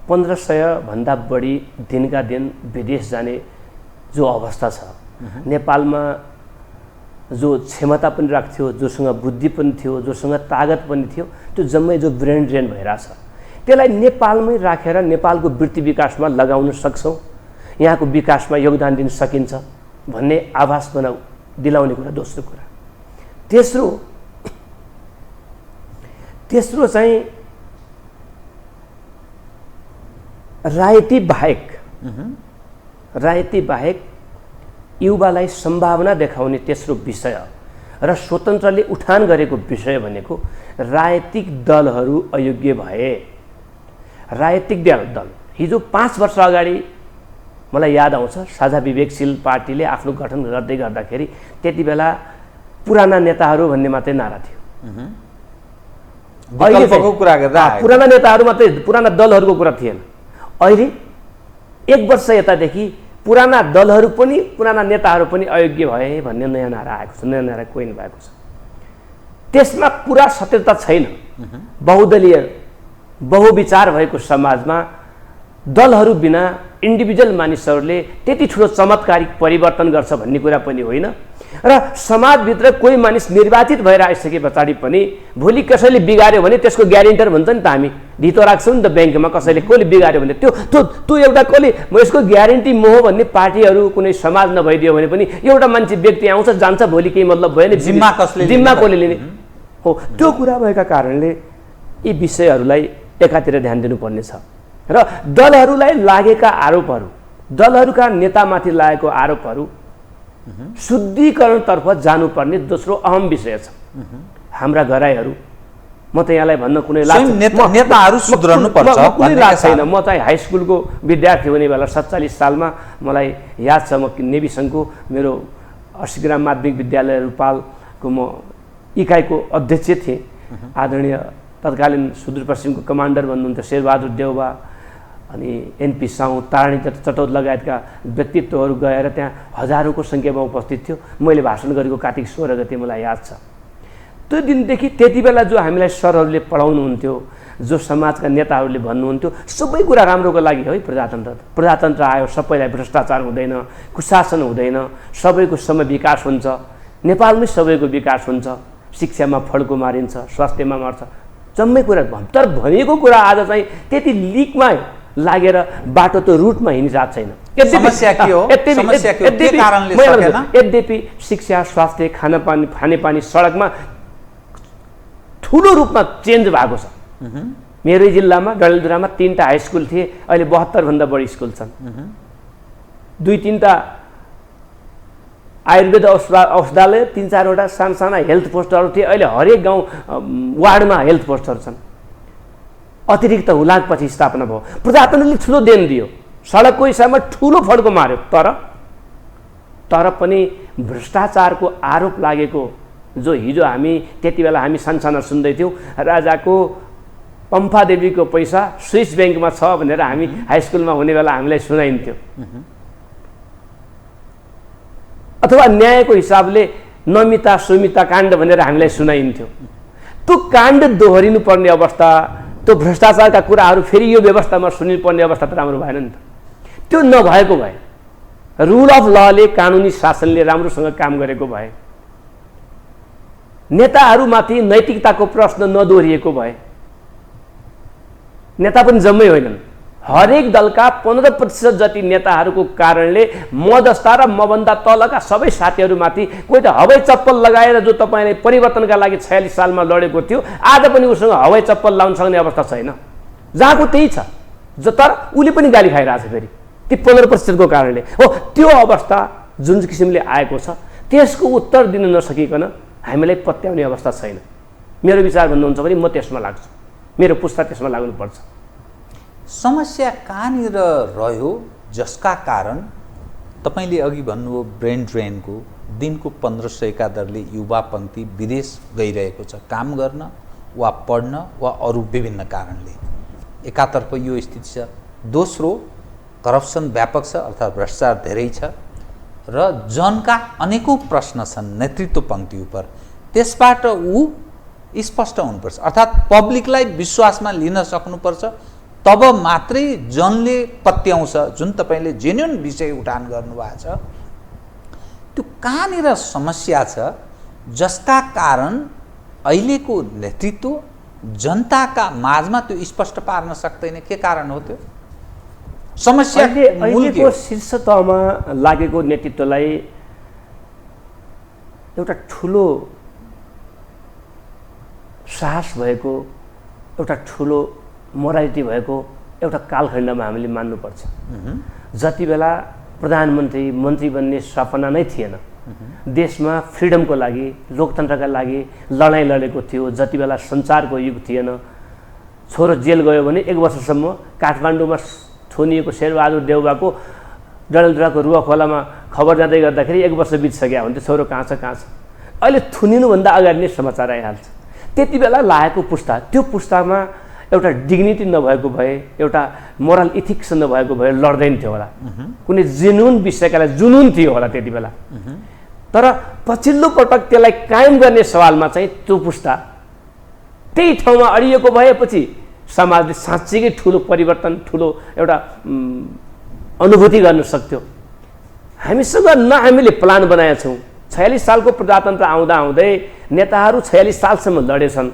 1500 भन्दा बढी दिनका दिन विदेश जाने जो अवस्था छ, नेपालमा जो क्षमता पनि राख्थ्यो, जोसँग बुद्धि पनि थियो, जोसँग तागत पनि थियो, त्यो जम्मै जो ब्रेन ड्रेन भइरहेछ, त्यसलाई नेपालमै राखेर नेपालको वृत्ति विकासमा लगाउन सक्छौँ, यहाँको विकासमा योगदान दिन सकिन्छ भन्ने आभास दिलाउने कुरा दोस्रो कुरा। तेस्रो चाहिँ राजनीति बाहेक युवालाई सम्भावना देखाउने तेस्रो विषय र स्वतन्त्रले उठान गरेको विषय भनेको राजनीतिक दलहरू अयोग्य भए। राजनीतिक दल हिजो 5 वर्ष अगाडि मलाई याद आउँछ, साझा विवेकशील पार्टीले आफ्नो गठन गर्दै गर्दाखेरि त्यति बेला पुराना नेताहरू भन्ने मात्रै नारा थियो। विकल्पको कुरा गर्दा पुराना नेताहरू मात्रै, पुराना दलहरूको कुरा थिएन। अहिले 1 वर्ष यतादेखि पुराना दलहरू पनि, पुराना नेताहरू पनि अयोग्य भए भन्ने नयाँ नारा आएको छ, नयाँ नारा कोइन भएको छ। त्यसमा पुरा सत्यता छैन। बहुदलीय बहुविचार भएको समाजमा दलहरू बिना इन्डिभिजुअल मानिसहरूले त्यति ठुलो चमत्कारिक परिवर्तन गर्छ भन्ने कुरा पनि होइन र समाजभित्र कोही मानिस निर्वाचित भएर आइसके पछाडि पनि भोलि कसैले बिगार्यो भने त्यसको ग्यारेन्टर भन्छ नि त, हामी धितो राख्छौँ नि त ब्याङ्कमा, कसैले कसले बिगार्यो भने त्यो एउटा कसले यसको ग्यारेन्टी मोह भन्ने पार्टीहरू कुनै समाज नभइदियो भने पनि एउटा मान्छे व्यक्ति आउँछ जान्छ, भोलि केही मतलब भयो नि जिम्मा कसले लिने हो। त्यो कुरा भएका कारणले यी विषयहरूलाई एकातिर ध्यान दिनुपर्ने छ र दलहरूलाई लागेका आरोपहरू, दलहरूका नेतामाथि लागेको आरोपहरू शुद्धिकरणतर्फ जानुपर्ने दोस्रो अहम विषय छ। हाम्रा गराईहरू, म त यहाँलाई भन्न कुनै नेताहरू सुध्रनु पर्छ कुनै लाज छैन। म चाहिँ हाई स्कुलको विद्यार्थी हुने बेला 47 सालमा मलाई याद छ, म नेभी सङ्घको मेरो 80 माध्यमिक विद्यालय रूपालको म इकाइको अध्यक्ष थिएँ। आदरणीय तत्कालीन सुदूरपश्चिमको कमान्डर भन्नुहुन्थ्यो शेरबहादुर देउबा, अनि एनपी साउ, तारानी चटौत लगायतका व्यक्तित्वहरू गएर त्यहाँ हजारौँको सङ्ख्यामा उपस्थित थियो। मैले भाषण गरेको कार्तिक 16 गते मलाई याद छ। त्यो दिनदेखि त्यति बेला जो हामीलाई सरहरूले पढाउनुहुन्थ्यो, जो समाजका नेताहरूले भन्नुहुन्थ्यो, सबै कुरा राम्रोको लागि है। प्रजातन्त्र आयो, सबैलाई भ्रष्टाचार हुँदैन, कुशासन हुँदैन, सबैको समय विकास हुन्छ, नेपालमै सबैको विकास हुन्छ, शिक्षामा फड्को मारिन्छ, स्वास्थ्यमा मार्छ, जम्मै कुरा। तर भनेको कुरा आज चाहिँ त्यति लिकमा लागेर बाटो त रुटमा हिँडिरहेको छैन। यद्यपि शिक्षा, स्वास्थ्य, खानेपानी, सडकमा ठुलो रूपमा चेन्ज भएको छ। मेरै जिल्लामा डडेलधुरामा 3टा हाई स्कुल थिए, अहिले 72 भन्दा बढी स्कुल छन्। 2-3टा आयुर्वेद औषधालय, 3-4वटा साना हेल्थ पोस्टहरू थिए, अहिले हरेक गाउँ वार्डमा हेल्थ पोस्टहरू छन्। अतिरिक्त हुलाकपछि स्थापना भयो। प्रजातन्त्रले ठुलो देन दियो, सडकको हिसाबमा ठुलो फड्को मार्यो, तर पनि भ्रष्टाचारको आरोप लागेको जो हिजो हामी त्यति बेला हामी सानसाना सुन्दै थियौँ, राजाको पम्फादेवीको पैसा स्विस ब्याङ्कमा छ भनेर हामी हाई स्कुलमा हुने बेला हामीलाई सुनाइन्थ्यो। अथवा न्यायको हिसाबले नमिता सुमिता काण्ड भनेर हामीलाई सुनाइन्थ्यो। त्यो काण्ड दोहोरिनु पर्ने अवस्था, त्यो भ्रष्टाचारका कुराहरू फेरि यो व्यवस्थामा सुनिनुपर्ने अवस्था त राम्रो भएन नि त। त्यो नभएको भए, रुल अफ लले, कानुनी शासनले राम्रोसँग काम गरेको भए, नेताहरूमाथि नैतिकताको प्रश्न नदोहोरिएको भए, नेता पनि जम्मै होइनन्, हरेक दलका 15% जति नेताहरूको कारणले म जस्ता र मभन्दा तलका सबै साथीहरूमाथि कोही त हवाई चप्पल लगाएर जो तपाईँले परिवर्तनका लागि 46 सालमा लडेको थियो, आज पनि उसँग हवाई चप्पल लाउन सक्ने अवस्था छैन। जहाँको त्यही छ, तर उसले पनि गाली खाइरहेछ फेरि ती 15% को कारणले। हो, त्यो अवस्था जुन किसिमले आएको छ त्यसको उत्तर दिन नसकिकन हामीलाई पत्याउने अवस्था छैन। मेरो विचार भन्नुहुन्छ भने म त्यसमा लाग्छु, मेरो पुस्ता त्यसमा लाग्नुपर्छ। समस्या कहाँनिर रह्यो जसका कारण तपाईले अघि भन्नुभयो ब्रेन ड्रेनको, दिनको 1500 का दरले युवा पंक्ति विदेश गइरहेको छ काम गर्न वा पढ्न वा अरू विभिन्न कारणले। एकातर्फ यो स्थिति छ, दोस्रो करप्सन व्यापक छ अर्थात् भ्रष्टाचार धेरै छ र जनका अनेकौं प्रश्न छन् नेतृत्व पंक्ति उपर। त्यसबाट ऊ स्पष्ट हुनुपर्छ अर्थात् पब्लिकलाई विश्वासमा लिन सक्नुपर्छ, तब मात्रै जनले पत्याउँछ। जुन तपाईले जेन्युन विषय उठान गर्नुभएको छ, त्यो कहाँनिर समस्या छ जसका कारण अहिलेको नेतृत्व जनताका माझमा त्यो स्पष्ट पार्न सक्दैन? के कारण हो त्यो समस्या? अहिलेको शीर्ष तहमा लागेको नेतृत्वलाई एउटा ठुलो साहस भएको, एउटा ठुलो मोरालिटी भएको एउटा कालखण्डमा हामीले मान्नुपर्छ। जति बेला प्रधानमन्त्री मन्त्री बन्ने सपना नै थिएन, देशमा फ्रिडमको लागि, लोकतन्त्रका लागि लडाईँ लडेको थियो, जति बेला सञ्चारको युग थिएन, छोरो जेल गयो भने 1 वर्षसम्म काठमाडौँमा थुनिएको शेरबहादुर देउबाको डडेलधुराको रुवा खोलामा खबर जाँदै गर्दाखेरि 1 वर्ष बितिसक्यो हुन्थ्यो, छोरो कहाँ छ कहाँ छ। अहिले थुनिनुभन्दा अगाडि नै समाचार आइहाल्छ। त्यति बेला लागेको पुस्ता, त्यो पुस्तामा एउटा डिग्निटी नभएको भए, एउटा मोरल इथिक्स नभएको भए लड्दैन थियो होला, कुनै जेन्युन विषयका लागि जुनुन थियो होला त्यति बेला। तर पछिल्लो पटक त्यसलाई कायम गर्ने सवालमा चाहिँ त्यो पुस्ता त्यही ठाउँमा अडिएको भएपछि समाजले साँच्चीकै ठुलो परिवर्तन, ठुलो एउटा अनुभूति गर्न सक्थ्यो। हामीसँग न हामीले प्लान बनाएका छौँ। 46 सालको प्रजातन्त्र आउँदा आउँदै नेताहरू 46 सालसम्म लडेछन्,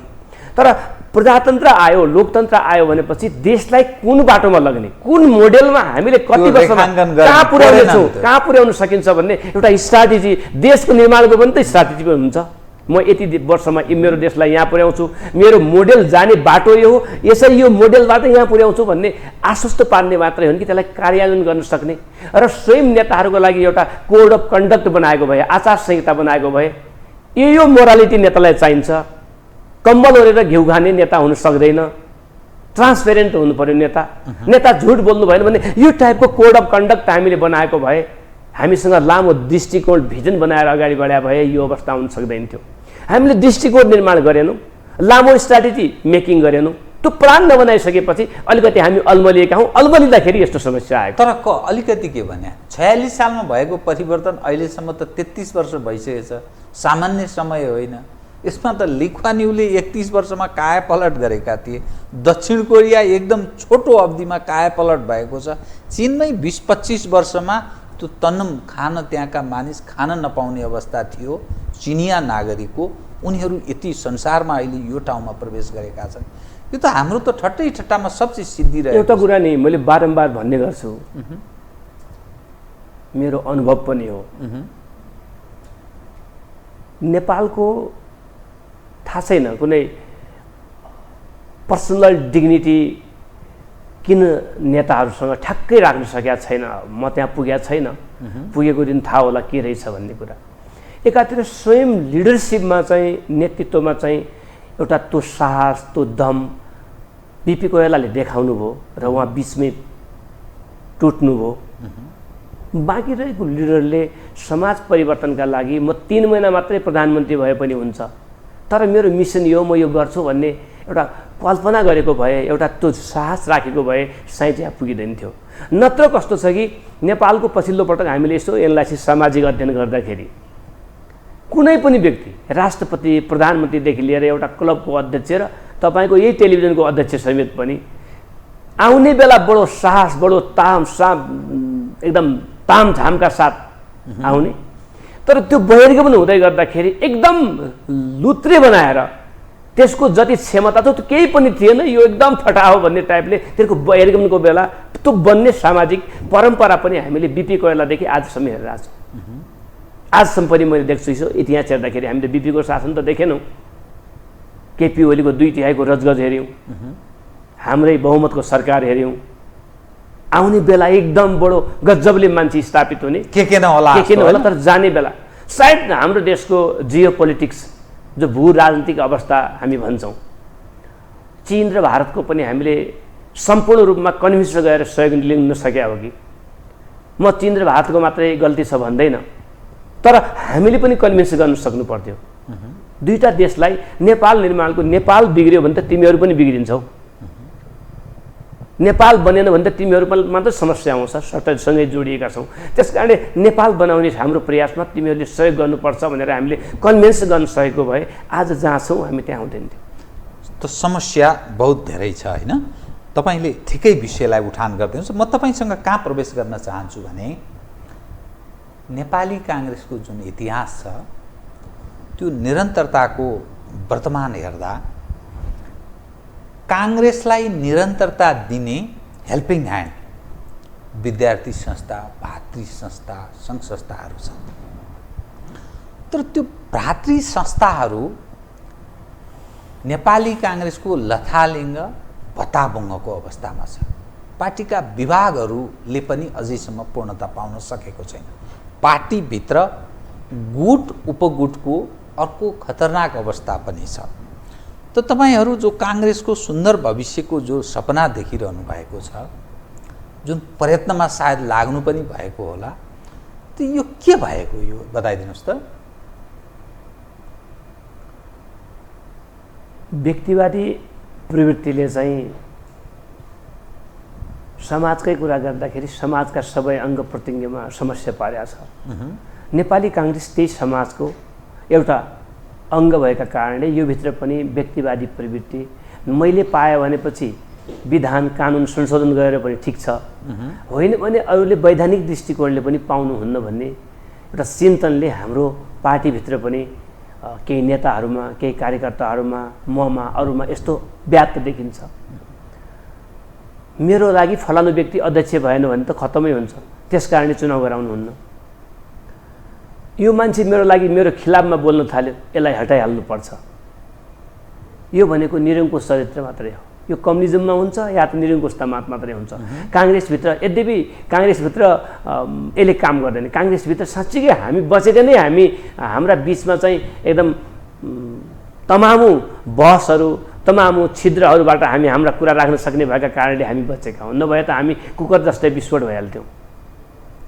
तर प्रजातन्त्र आयो, लोकतन्त्र आयो भनेपछि देशलाई कुन बाटोमा लग्ने, कुन मोडेलमा हामीले कति वर्षमा कहाँ पुर्याउन सकिन्छ भन्ने एउटा स्ट्राटेजी, देशको निर्माणको पनि त स्ट्राटेजी पनि हुन्छ। म यति वर्षमा मेरो देशलाई यहाँ पुर्याउँछु, मेरो मोडेल जाने बाटो यो हो, यसरी यो मोडेलबाट यहाँ पुर्याउँछु भन्ने आश्वस्त पार्ने मात्रै हो कि त्यसलाई कार्यान्वयन गर्न सक्ने। र स्वयं नेताहरूको लागि एउटा कोड अफ कन्डक्ट बनाएको भए, आचार संहिता बनाएको भए, यो मोरालिटी नेतालाई चाहिन्छ। कम्बल ओरेर घिउ खाने नेता हुन सक्दैन, ट्रान्सपेरेन्ट हुनु पर्यो नेता। नेता झुट बोल्नु भएन भने यो टाइपको कोड अफ कन्डक्ट हामीले बनाएको भए हामीसँग लामो दृष्टिकोण भिजन बनाएर अगाडि बढाए भए यो अवस्था आउन सक्दैन थियो। हामीले दृष्टिकोण निर्माण गरेनौँ, लामो स्ट्राटेजी मेकिङ गरेनौँ। त्यो प्लान नबनाइसकेपछि अलिकति हामी अल्मलिएका हौँ। अल्मलिँदाखेरि यस्तो समस्या आयो। तर अलिकति के भने 46 सालमा भएको परिवर्तन अहिलेसम्म त 33 वर्ष भइसकेछ, सामान्य समय होइन। यसमा त ली कुवान युले 31 वर्षमा कायापलट गरेका थिए। दक्षिण कोरिया एकदम छोटो अवधिमा कायापलट भएको छ। चीनमै 20-25 वर्षमा त्यो तन्नम खान त्यहाँका मानिस खान नपाउने अवस्था थियो चिनिया नागरिकको। उनीहरू यति संसारमा अहिले यो ठाउँमा प्रवेश गरेका छन्। यो त हाम्रो त ठट्टै ठट्टामा सब चिज सिद्धिरहेको। एउटा कुरा नि मैले बारम्बार भन्ने गर्छु, मेरो अनुभव पनि हो। नेपालको थाहा छैन कुनै पर्सनल डिग्निटी किन नेताहरूसँग ठ्याक्कै राख्न सकेका छैन। म त्यहाँ पुगेको छैन, पुगेको दिन थाहा होला के रहेछ भन्ने कुरा। एकातिर स्वयं लिडरसिपमा चाहिँ, नेतृत्वमा चाहिँ एउटा त्यो साहस, त्यो दम बिपी कोइरालाले देखाउनु भयो र उहाँ बिचमै टुट्नुभयो। बाँकी रहेको लिडरले समाज परिवर्तनका लागि म 3 महिना मात्रै प्रधानमन्त्री भए पनि हुन्छ, तर मेरो मिसन यो, म यो गर्छु भन्ने एउटा कल्पना गरेको भए, एउटा त्यो साहस राखेको भए सायद यहाँ पुगिँदैन थियो। नत्र कस्तो छ कि नेपालको पछिल्लो पटक हामीले यसो यसलाई सामाजिक अध्ययन गर्दाखेरि कुनै पनि व्यक्ति, राष्ट्रपति, प्रधानमन्त्रीदेखि लिएर एउटा क्लबको अध्यक्ष र तपाईँको यही टेलिभिजनको अध्यक्ष समेत पनि आउने बेला बडो साहस, बडो एकदम तामझामका साथ आउने, तर त्यो बहिर्गमन हुँदै गर्दाखेरि एकदम लुत्रे बनाएर त्यसको जति क्षमता थियो त्यो केही पनि थिएन, यो एकदम फटाहो भन्ने टाइपले त्यसको बहिर्गमनको बेला त्यो बन्ने सामाजिक परम्परा पनि हामीले बिपी कोइरालादेखि आजसम्म हेरेर छौँ। आजसम्म पनि मैले देख्छु यसो इतिहास हेर्दाखेरि हामीले बिपीको शासन त देखेनौँ। केपी ओलीको 2/3 रजगज हेऱ्यौँ, हाम्रै बहुमतको सरकार हेऱ्यौँ। आउने बेला एकदम बडो गजबले मान्छे स्थापित हुने, के नहोला तर जाने बेला सायद हाम्रो देशको जियो पोलिटिक्स जो भू राजनीतिक अवस्था हामी भन्छौँ, चीन र भारतको पनि हामीले सम्पूर्ण रूपमा कन्भिन्स गएर सहयोग लिन सके हो कि। म चीन र भारतको मात्रै गल्ती छ भन्दैन, तर हामीले पनि कन्भिन्स गर्न सक्नु पर्थ्यो। दुईटा देशलाई नेपाल निर्माणको, नेपाल बिग्रियो भने त तिमीहरू पनि बिग्रिन्छौ, नेपाल बनेन भने त तिमीहरू पनि मात्र समस्या आउँछ, सँगै जोडिएका छौँ। त्यसकारणले नेपाल बनाउने हाम्रो प्रयासमा तिमीहरूले सहयोग गर्नुपर्छ भनेर हामीले कन्भिन्स गर्न सकेको भए आज जहाँ छौँ हामी त्यहाँ हुँदैन थियो। त समस्या बहुत धेरै छ होइन। तपाईँले ठिकै विषयलाई उठान गरिदिनुहोस्। म तपाईँसँग कहाँ प्रवेश गर्न चाहन्छु भने नेपाली काङ्ग्रेसको जुन इतिहास छ त्यो निरन्तरताको वर्तमान हेर्दा काङ्ग्रेसलाई निरन्तरता दिने हेल्पिङ ह्यान्ड विद्यार्थी संस्था, भातृ संस्था, सङ्घ संस्थाहरू छन्। तर त्यो भातृ संस्थाहरू नेपाली काङ्ग्रेसको लथालिङ्ग, भत्ताभुङ्गको अवस्थामा छ। पार्टीका विभागहरूले पनि अझैसम्म पूर्णता पाउन सकेको छैन। पार्टीभित्र गुट उपगुटको अर्को खतरनाक अवस्था पनि छ। त तपाईँहरू जो काङ्ग्रेसको सुन्दर भविष्यको जो सपना देखिरहनु भएको छ, जुन प्रयत्नमा सायद लाग्नु पनि भएको होला, त यो के भएको, यो बताइदिनुहोस् त। व्यक्तिवादी प्रवृत्तिले चाहिँ समाजकै कुरा गर्दाखेरि समाजका सबै अङ्ग प्रत्यङ्गमा समस्या पारेको छ। नेपाली काङ्ग्रेस त्यही समाजको एउटा अङ्ग भएका कारणले यो भित्र पनि व्यक्तिवादी प्रवृत्ति, मैले पाएँ भनेपछि विधान कानुन संशोधन गरेर पनि ठिक छ, होइन भने अरूले वैधानिक दृष्टिकोणले पनि पाउनुहुन्न भन्ने एउटा चिन्तनले हाम्रो पार्टीभित्र पनि केही नेताहरूमा, केही कार्यकर्ताहरूमा, ममा, अरूमा यस्तो व्याप्त देखिन्छ। मेरो लागि फलानु व्यक्ति अध्यक्ष भएन भने त खत्तमै हुन्छ, त्यसकारणले चुनाव गराउनुहुन्न। यो मान्छे मेरो लागि, मेरो खिलाफमा बोल्न थाल्यो, यसलाई हटाइहाल्नुपर्छ। यो भनेको निरङ्कुश चरित्र मात्रै हो। यो कम्युनिजममा हुन्छ या त निरङ्कुशतामा मात्रै हुन्छ। काङ्ग्रेसभित्र यद्यपि काङ्ग्रेसभित्र यसले काम गर्दैन। काङ्ग्रेसभित्र साँच्चीकै हामी बचेका नै हामी हाम्रा बिचमा चाहिँ एकदम तमामु बहसहरू, तमामु छिद्रहरूबाट हामी हाम्रा कुरा राख्न सक्ने भएका कारणले हामी बचेका हौँ। नभए त हामी कुकर जस्तै विस्फोट भइहाल्थ्यौँ।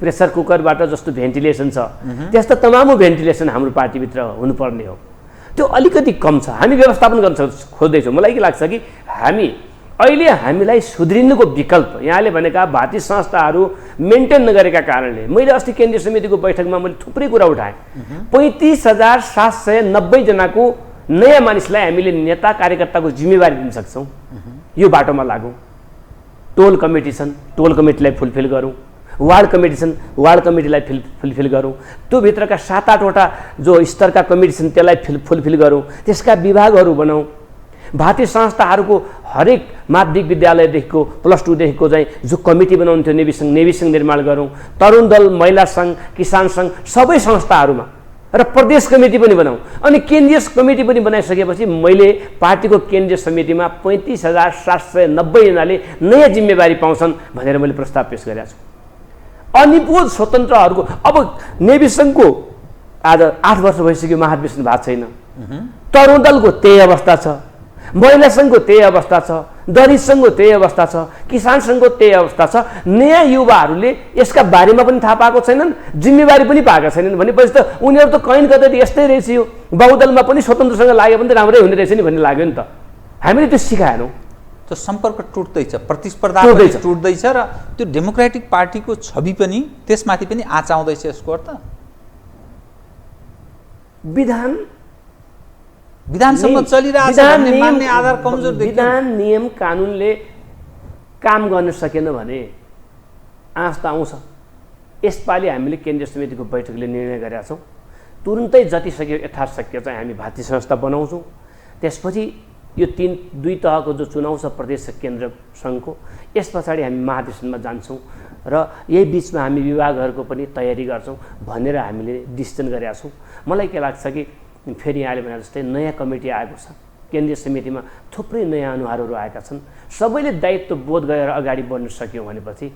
प्रेसर कुकरबाट जस्तो भेन्टिलेसन छ त्यस्तो तमाम भेन्टिलेसन हाम्रो पार्टीभित्र हुनुपर्ने हो। त्यो अलिकति कम छ। हामी व्यवस्थापन गर्न खोज्दैछौँ। मलाई के लाग्छ कि अहिले हामीलाई सुध्रिनुको विकल्प यहाँले भनेका भाती संस्थाहरू मेन्टेन नगरेका कारणले मैले अस्ति केन्द्रीय समितिको बैठकमा मैले थुप्रै कुरा उठाएँ। 35,790 जनाको नयाँ मानिसलाई हामीले नेता कार्यकर्ताको जिम्मेवारी दिन सक्छौँ। यो बाटोमा लागौँ। टोल कमिटी छन्, टोल कमिटीलाई फुलफिल गरौँ। वार्ड कमिटी छन्, वार्ड कमिटीलाई फुलफिल गरौँ। त्यो भित्रका 7-8वटा जो स्तरका कमिटी छन् त्यसलाई फुलफिल गरौँ। त्यसका विभागहरू बनाऊँ। भाती संस्थाहरूको हरेक माध्यमिक विद्यालयदेखिको +2 देखिको चाहिँ जो कमिटी बनाउन्थ्यो नेभी सङ्घ निर्माण गरौँ। तरुण दल, महिला सङ्घ, किसान सङ्घ सबै संस्थाहरूमा र प्रदेश कमिटी पनि बनाऊँ। अनि केन्द्रीय कमिटी पनि बनाइसकेपछि मैले पार्टीको केन्द्रीय समितिमा 35,790 जनाले नयाँ जिम्मेवारी पाउँछन् भनेर मैले प्रस्ताव पेश गरेको छु। अनि पो स्वतन्त्रहरूको अब नेभी सङ्घको आज 8 वर्ष भइसक्यो महाधिवेशन भएको छैन। तरुण दलको त्यही अवस्था छ, महिला सङ्घको त्यही अवस्था छ, दलित सङ्घको त्यही अवस्था छ, किसान सङ्घको त्यही अवस्था छ। नयाँ युवाहरूले यसका बारेमा पनि थाहा पाएको छैनन्, जिम्मेवारी पनि पाएका छैनन् भनेपछि त उनीहरू त कहीँ कतै यस्तै रहेछ। यो बहुदलमा पनि स्वतन्त्रसँग लाग्यो भने त राम्रै हुने रहेछ नि भन्ने लाग्यो नि त। हामीले त्यो सिकाएनौँ। त्यो सम्पर्क टुट्दैछ, प्रतिस्पर्धा टुट्दैछ र त्यो डेमोक्रेटिक पार्टीको छवि पनि त्यसमाथि पनि आँच आउँदैछ। यसको अर्थ विधानसम्म चलिरहेछ भन्ने मान्ने आधार कमजोर देखियो। विधान नियम कानुनले काम गर्न सकेन भने आँच त आउँछ। यसपालि हामीले केन्द्रीय समितिको बैठकले निर्णय गरेका छौँ तुरुन्तै जति सक्यो यथाशक्य चाहिँ हामी भाती संस्था बनाउँछौँ। त्यसपछि यो 2 तहको जो चुनाव छ प्रदेश केन्द्र सङ्घको यस पछाडि हामी महाधिवेशनमा जान्छौँ र यही बिचमा हामी विभागहरूको पनि तयारी गर्छौँ भनेर हामीले डिसिजन गरेका छौँ। मलाई के लाग्छ कि फेरि यहाँले भने जस्तै नयाँ कमिटी आएको छ। केन्द्रीय समितिमा थुप्रै नयाँ अनुहारहरू आएका छन्। सबैले दायित्व बोध गरेर अगाडि बढ्न सक्यौँ भनेपछि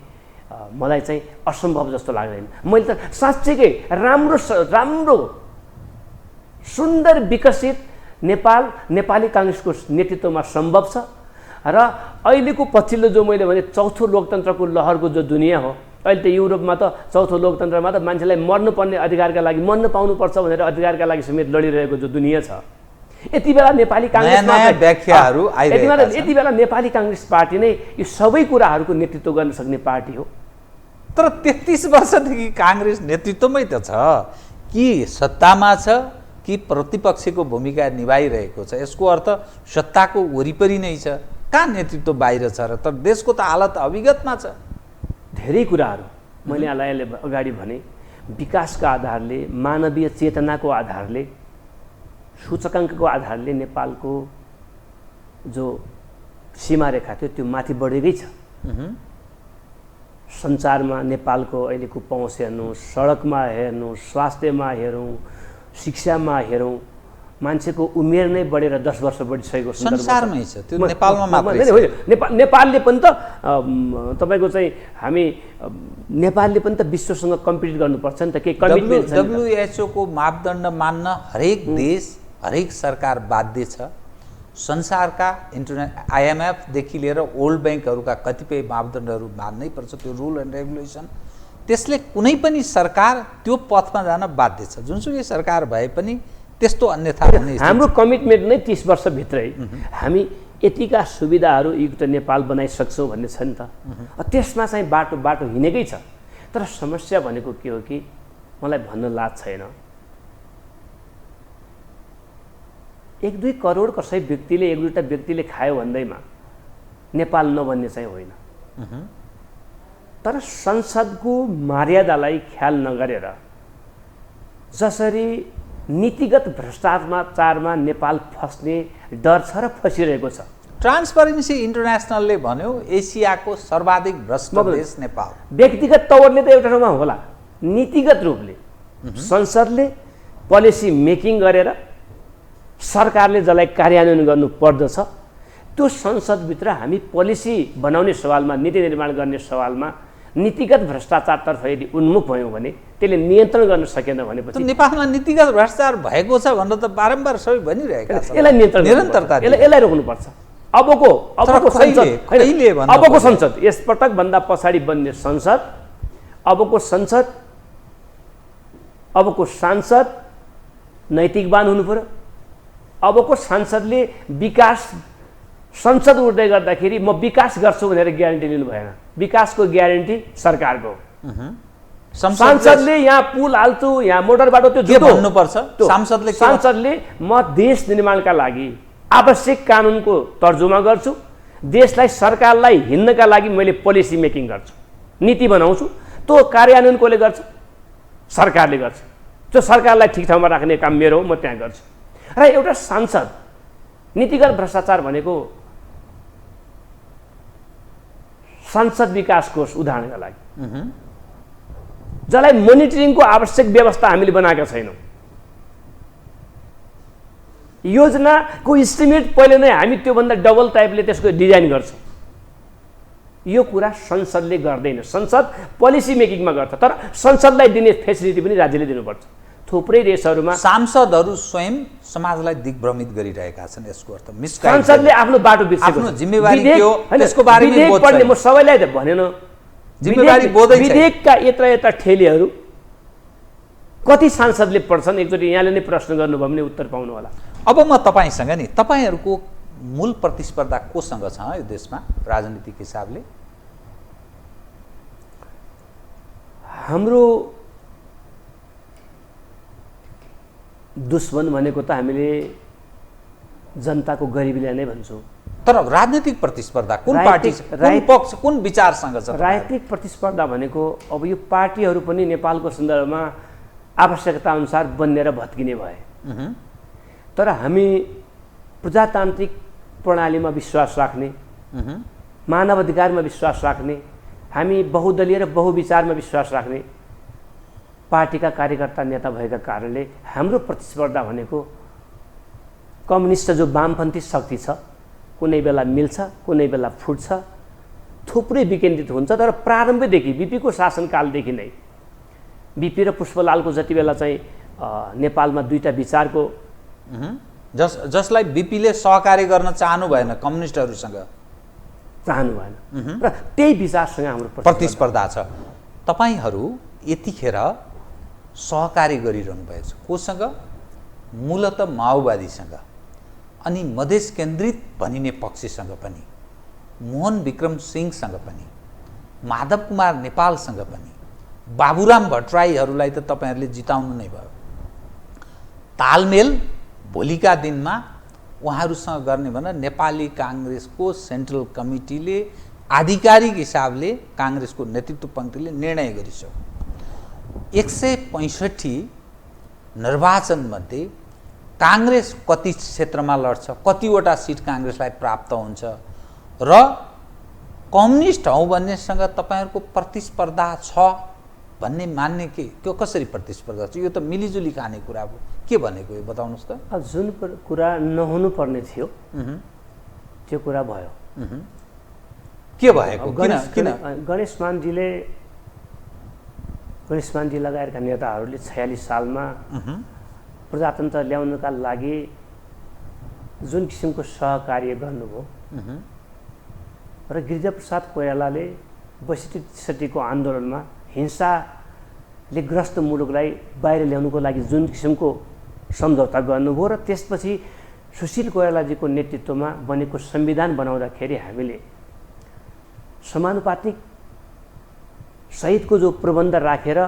मलाई चाहिँ असम्भव जस्तो लाग्दैन। मैले त साँच्चैकै राम्रो सुन्दर विकसित नेपाली काङ्ग्रेसको नेतृत्वमा सम्भव छ। र अहिलेको पछिल्लो जो मैले भने चौथो लोकतन्त्रको लहरको जो दुनियाँ हो, अहिले त युरोपमा त चौथो लोकतन्त्रमा त मान्छेलाई मर्नुपर्ने अधिकारका लागि मर्न पाउनुपर्छ भनेर अधिकारका लागि समेत लडिरहेको जो दुनियाँ छ, यति बेला नेपाली काङ्ग्रेस पार्टी नै यो सबै कुराहरूको नेतृत्व गर्न सक्ने पार्टी हो। तर 33 वर्षदेखि काङ्ग्रेस नेतृत्वमै त छ कि सत्तामा छ कि प्रतिपक्षको भूमिका निभाइरहेको छ। यसको अर्थ सत्ताको वरिपरि नै छ, कहाँ नेतृत्व बाहिर छ र? तर देशको त हालत अविगतमा छ। धेरै कुराहरू मैले यहाँलाई अगाडि भने विकासका आधारले, मानवीय चेतनाको आधारले, सूचकाङ्कको आधारले नेपालको जो सीमारेखा थियो त्यो माथि बढेकै छ। सञ्चारमा नेपालको अहिलेको पहुँच हेर्नु, सडकमा हेर्नु, स्वास्थ्यमा हेरौँ, शिक्षामा हेरौँ, मान्छेको उमेर नै बढेर 10 वर्ष बढिसकेको संसारमै छ। त्यो नेपालमा मात्रै नेपालले पनि त तपाईँको चाहिँ हामी नेपालले पनि त विश्वसँग कम्पिट गर्नुपर्छ नि त। केही कमिटमेन्ट छ। WHO को मापदण्ड मान्न हरेक देश, हरेक सरकार बाध्य छ। संसारका IMF देखि लिएर वर्ल्ड ब्याङ्कहरूका कतिपय मापदण्डहरू मान्नै पर्छ, त्यो रुल एन्ड रेगुलेसन। त्यसले कुनै पनि सरकार त्यो पथमा जान बाध्य छ। जुनसुकै सरकार भए पनि त्यस्तो अन्यथा हुने। हाम्रो कमिटमेन्ट नै 30 वर्षभित्रै हामी यतिका सुविधाहरू युक्त नेपाल बनाइसक्छौँ भन्ने छ नि त। त्यसमा चाहिँ बाटो हिँडेकै छ। तर समस्या भनेको के हो कि मलाई भन्न लाज छैन, 1-2 करोड कसै व्यक्तिले 1-2टा व्यक्तिले खायो भन्दैमा नेपाल नबन्ने चाहिँ होइन। तर संसदको मर्यादालाई ख्याल नगरेर जसरी नीतिगत भ्रष्टाचारमा नेपाल फस्ने डर छ र फसिरहेको छ। ट्रान्सपरेन्सी इन्टरनेसनलले भन्यो एसियाको सर्वाधिक भ्रष्ट देश नेपाल। व्यक्तिगत तवरले त एउटा ठाउँमा होला, नीतिगत रूपले संसदले पोलिसी मेकिङ गरेर सरकारले जसलाई कार्यान्वयन गर्नु पर्दछ त्यो संसदभित्र हामी पोलिसी बनाउने सवालमा, नीति निर्माण गर्ने सवालमा नीतिगत भ्रष्टाचारतर्फ यदि उन्मुख भयौँ भने त्यसले नियन्त्रण गर्न सकेन भनेपछि नेपालमा नीतिगत भ्रष्टाचार भएको छ भनेर त बारम्बार सबै भनिरहेका छन्। यसलाई निरन्तरता यसलाई रोक्नुपर्छ। अबको संसद यसपटक भन्दा पछाडि बन्ने संसद अबको संसद, अबको सांसद नैतिकवान हुनु पर्यो। अबको सांसदले विकास संसद उठ्दै गर्दाखेरि म विकास गर्छु भनेर ग्यारेन्टी लिनु भएन। विकासको ग्यारेन्टी सरकारको। सांसदले यहाँ पुल हाल्छु, यहाँ मोटर बाटो, त्यो के भन्नुपर्छ? सांसदले म देश निर्माणका लागि आवश्यक कानुनको तर्जुमा गर्छु, देशलाई सरकारलाई हिँड्नका लागि मैले पोलिसी मेकिङ गर्छु, नीति बनाउँछु, त्यो कार्यान्वयन कसले गर्छ? सरकारले गर्छ। त्यो सरकारलाई ठिक ठाउँमा राख्ने काम मेरो हो, म त्यहाँ गर्छु। र एउटा सांसद नीतिगत भ्रष्टाचार भनेको सांसद विकास कोष उदाहरणका लागि जसलाई मोनिटरिङको आवश्यक व्यवस्था हामीले बनाएका छैनौँ। योजनाको इस्टिमेट पहिले नै हामी त्योभन्दा डबल टाइपले त्यसको डिजाइन गर्छौँ। यो कुरा संसदले गर्दैन। संसद पोलिसी मेकिङमा गर्छ, तर संसदलाई दिने फेसिलिटी पनि राज्यले दिनुपर्छ। थुप्रै देशहरूमा सांसदहरू स्वयं समाजलाई दिग्भ्रमित गरिरहेका छन्। यसको अर्थ सांसदले आफ्नो बाटो बिर्सेको आफ्नो जिम्मेवारी के हो त्यसको बारेमा बोल्छ। म सबैलाई त भनेन, जिम्मेवारी बोल्दै विधेयकका यत्र ठेलीहरू कति सांसदले पढ्छन्? एकचोटि यहाँले नै प्रश्न गर्नुभयो भने उत्तर पाउनु होला। अब म तपाईसँग नि, तपाईहरूको मूल प्रतिस्पर्धा कोसँग छ यो देशमा राजनीतिक हिसाबले? हाम्रो दुश्मन भनेको त हामीले जनताको गरिबीलाई नै भन्छौँ। तर राजनीतिक प्रतिस्पर्धा कुन पार्टी, कुन पक्ष, कुन विचारसँग छ? राजनीतिक प्रतिस्पर्धा भनेको अब यो पार्टीहरू पनि नेपालको सन्दर्भमा आवश्यकता अनुसार बन्ने र भत्किने भए। तर हामी प्रजातान्त्रिक प्रणालीमा विश्वास राख्ने, मानवाधिकारमा विश्वास राख्ने, हामी बहुदलीय र बहुविचारमा विश्वास राख्ने पार्टीका कार्यकर्ता नेता भएका कारणले हाम्रो प्रतिस्पर्धा भनेको कम्युनिस्ट जो वामपन्थी शक्ति छ, कुनै बेला मिल्छ, कुनै बेला फुट्छ, थुप्रै विकेन्द्रित हुन्छ। तर प्रारम्भदेखि बीपीको शासनकालदेखि नै बीपी र पुष्पलालको जति बेला चाहिँ नेपालमा दुईटा विचारको जसलाई बीपीले सहकार्य गर्न चाहनु भएन, कम्युनिस्टहरूसँग चाहनु भएन, र त्यही विचारसँग हाम्रो प्रतिस्पर्धा छ। तपाईहरू यतिखेर सहकार्य गरिरहनु भएछ कोसँग? मूलत माओवादीसँग, अनि मधेस केन्द्रित भनिने पक्षसँग पनि, मोहन विक्रम सिंहसँग पनि, माधव कुमार नेपालसँग पनि, बाबुराम भट्टराईहरूलाई त तपाईहरूले जिताउनु नै भयो। तालमेल भोलिका दिनमा उहाँहरूसँग गर्ने भनेर नेपाली काङ्ग्रेसको सेन्ट्रल कमिटीले आधिकारिक हिसाबले काङ्ग्रेसको नेतृत्व पङ्क्तिले निर्णय गरिसक्यो। 165 निर्वाचनमध्ये काङ्ग्रेस कति क्षेत्रमा लड्छ, कतिवटा सिट काङ्ग्रेसलाई प्राप्त हुन्छ र कम्युनिस्ट हौ भन्नेसँग तपाईँहरूको प्रतिस्पर्धा छ भन्ने मान्ने के त्यो कसरी प्रतिस्पर्धा छ? यो त मिलिजुली खाने कुरा हो। के भनेको यो बताउनुहोस् त। जुन कुरा नहुनु पर्ने थियो त्यो कुरा भयो। के भएको? किन गणेश मानजी लगायतका नेताहरूले 46 सालमा प्रजातन्त्र ल्याउनका लागि जुन किसिमको सहकार्य गर्नुभयो र गिरिजाप्रसाद कोइरालाले 62-63 आन्दोलनमा हिंसाले ग्रस्त मुलुकलाई बाहिर ल्याउनुको लागि जुन किसिमको सम्झौता गर्नुभयो र त्यसपछि सुशील कोइरालाजीको नेतृत्वमा बनेको संविधान बनाउँदाखेरि हामीले समानुपातिक सहितको जो प्रबन्ध राखेर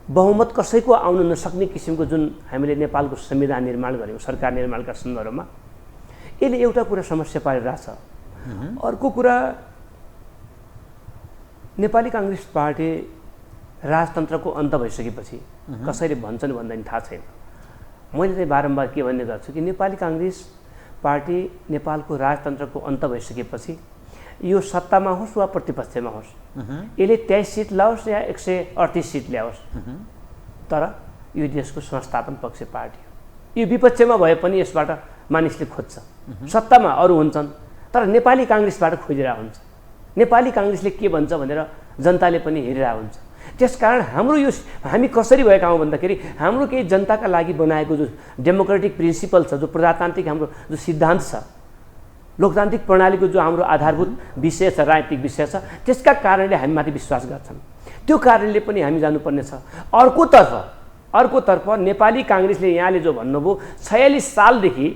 बहुमत कसैको आउन नसक्ने किसिमको जुन हामीले नेपालको संविधान निर्माण गऱ्यौँ सरकार निर्माणका सन्दर्भमा, यसले एउटा कुरा समस्या पारिरहेछ। अर्को कुरा, नेपाली काङ्ग्रेस पार्टी राजतन्त्रको अन्त भइसकेपछि कसैले भन्छन् भन्दैन थाहा छैन। मैले चाहिँ बारम्बार के भन्ने गर्छु कि नेपाली काङ्ग्रेस पार्टी नेपालको राजतन्त्रको अन्त भइसकेपछि यो सत्तामा होस् वा प्रतिपक्षमा होस्, यसले 23 सिट ल्याओस् या 138 सिट ल्याओस्, तर यो देशको संस्थापन पक्ष पार्टी हो। यो विपक्षमा भए पनि यसबाट मानिसले खोज्छ। सत्तामा अरू हुन्छन् तर नेपाली काङ्ग्रेसबाट खोजिरहेको हुन्छ। नेपाली काङ्ग्रेसले के भन्छ भनेर जनताले पनि हेरिरहेको हुन्छ। त्यसकारण हाम्रो यो हामी कसरी भएका हौँ भन्दाखेरि हाम्रो केही जनताका लागि बनाएको जो डेमोक्रेटिक प्रिन्सिपल छ, जो प्रजातान्त्रिक हाम्रो जो सिद्धान्त छ, लोकतान्त्रिक प्रणालीको जो हाम्रो आधारभूत विषय छ, राजनीतिक विषय छ, त्यसका कारणले हामीमाथि विश्वास गर्छन्। त्यो कारणले पनि हामी जानुपर्ने छ। अर्कोतर्फ नेपाली काङ्ग्रेसले यहाँले जो भन्नुभयो 46 सालदेखि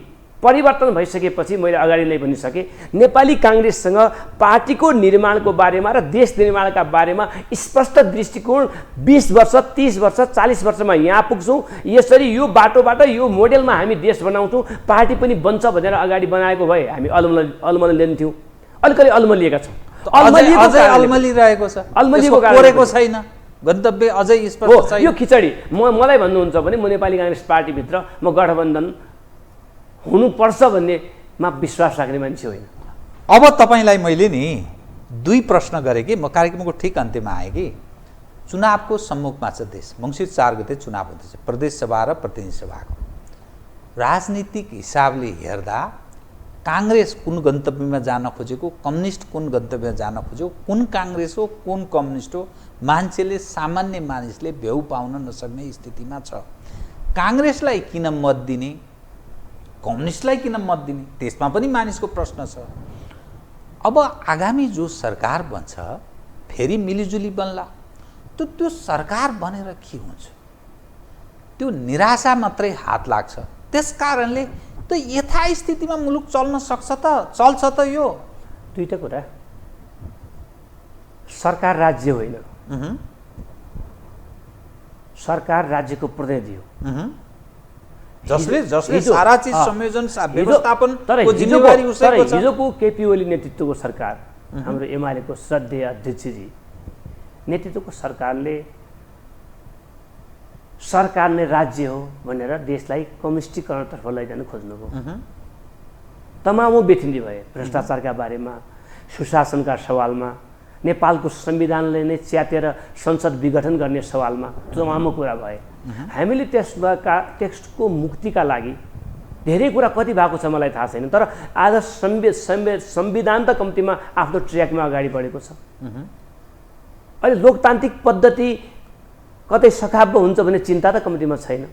परिवर्तन भइसकेपछि मैले अगाडि नै भनिसकेँ, नेपाली काङ्ग्रेससँग पार्टीको निर्माणको बारेमा र देश निर्माणका बारेमा स्पष्ट दृष्टिकोण 20 वर्ष 30 वर्ष 40 वर्षमा यहाँ पुग्छौँ, यसरी यो बाटोबाट यो मोडेलमा हामी देश बनाउँछौँ, पार्टी पनि बन्छ भनेर अगाडि बनाएको भए हामी अलमल लिन्थ्यौँ। अलिकति अल्मलिएका छौँ, अल्मलिरहेको छ, कोरेको छैन, गन्तव्य अझै स्पष्ट छैन। यो खिचडी मलाई भन्नुहुन्छ भने म नेपाली काङ्ग्रेस पार्टीभित्र म गठबन्धन हुनुपर्छ भन्नेमा विश्वास राख्ने मान्छे होइन। अब तपाईँलाई मैले नि 2 प्रश्न गरेँ कि म कार्यक्रमको ठिक अन्त्यमा आएँ कि चुनावको सम्मुखमा छ देश, मङ्सिर 4 गते चुनाव हुँदैछ, प्रदेश सभा र प्रतिनिधि सभाको। राजनीतिक हिसाबले हेर्दा काङ्ग्रेस कुन गन्तव्यमा जान खोजेको, कम्युनिस्ट कुन गन्तव्यमा जान खोजेको, कुन काङ्ग्रेस हो कुन कम्युनिस्ट हो, मान्छेले सामान्य मानिसले भ्यू पाउन नसक्ने स्थितिमा छ। काङ्ग्रेसलाई किन मत दिने, कम्युनिस्टलाई किन मत दिने, त्यसमा पनि मानिसको प्रश्न छ। अब आगामी जो सरकार बन्छ फेरि मिलिजुली बन्ला, त्यो सरकार बनेर के हुन्छ, त्यो निराशा मात्रै हात लाग्छ। त्यस कारणले त्यो यथास्थितिमा मुलुक चल्न सक्छ त, चल्छ त। यो 2टा कुरा, सरकार राज्य होइन, सरकार राज्यको प्रतिनिधि हो, जसले सारा चीज संयोजन व्यवस्थापनको जिम्मेवारी उसैको छ। हिजोको केपी ओली नेतृत्वको सरकार, हाम्रो एमालेको श्रद्धेय अध्यक्षजी नेतृत्वको सरकार नै राज्य हो भनेर देशलाई कम्युनिस्टीकरणतर्फ लैजान खोज्नुभयो। तमामु व्यथित भए भ्रष्टाचारका बारेमा, सुशासनका सवालमा, नेपालको संविधानले नै च्यातेर संसद विघटन गर्ने सवालमा तमामु कुरा भए। हामीले टेक्स्टको मुक्तिका लागि धेरै कुरा कति भएको छ मलाई थाहा छैन, तर आज संविधान त कम्तीमा आफ्नो ट्र्याकमा अगाडि बढेको छ। अहिले लोकतान्त्रिक पद्धति कतै सखाप हुन्छ भन्ने चिन्ता त कम्तीमा छैन।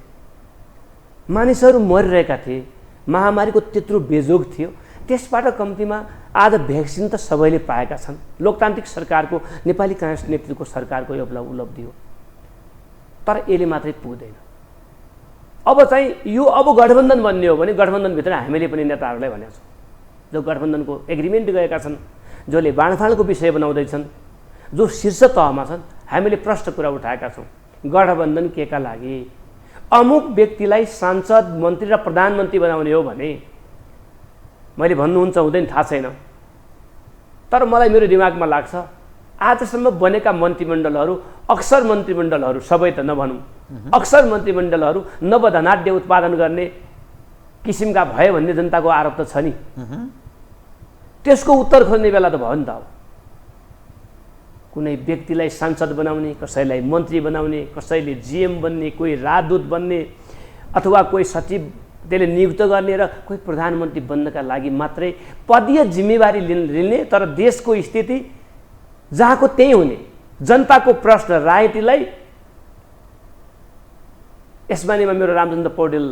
मानिसहरू मरिरहेका थिए, महामारीको त्यत्रो बेजोग थियो, त्यसबाट कम्तीमा आज भ्याक्सिन त सबैले पाएका छन्। लोकतान्त्रिक सरकारको, नेपाली काङ्ग्रेस नेतृत्वको सरकारको यो उपलब्धि हो, तर यसले मात्रै पुग्दैन। अब गठबन्धन बन्ने हो भने गठबन्धनभित्र हामीले पनि नेताहरूलाई भनेका छौँ, जो गठबन्धनको एग्रिमेन्ट गएका छन्, जसले बाँडफाँडको विषय बनाउँदैछन्, जो शीर्ष तहमा छन्, हामीले प्रश्न कुरा उठाएका छौँ। गठबन्धन केका लागि? अमुक व्यक्तिलाई सांसद, मन्त्री र प्रधानमन्त्री बनाउने हो भने मैले भन्नुहुन्छ हुँदैन, थाहा छैन, तर मलाई मेरो दिमागमा लाग्छ आजसम्म बनेका मन्त्रीमण्डलहरू, अक्सर मन्त्रीमण्डलहरू, सबै त नभनौँ, अक्सर मन्त्रीमण्डलहरू नवधनाढ्य उत्पादन गर्ने किसिमका भयो भन्ने जनताको आरोप त छ नि। त्यसको उत्तर खोज्ने बेला त भयो नि त। अब कुनै व्यक्तिलाई सांसद बनाउने, कसैलाई मन्त्री बनाउने, कसैले जिएम बन्ने, कोही राजदूत बन्ने, अथवा कोही सचिव त्यसले नियुक्त गर्ने र कोही प्रधानमन्त्री बन्नका लागि मात्रै पदीय जिम्मेवारी लिने, तर देशको स्थिति जहाँको त्यही हुने, जनताको प्रश्न, राजनीतिलाई यसबारेमा मेरो रामचन्द्र पौडेल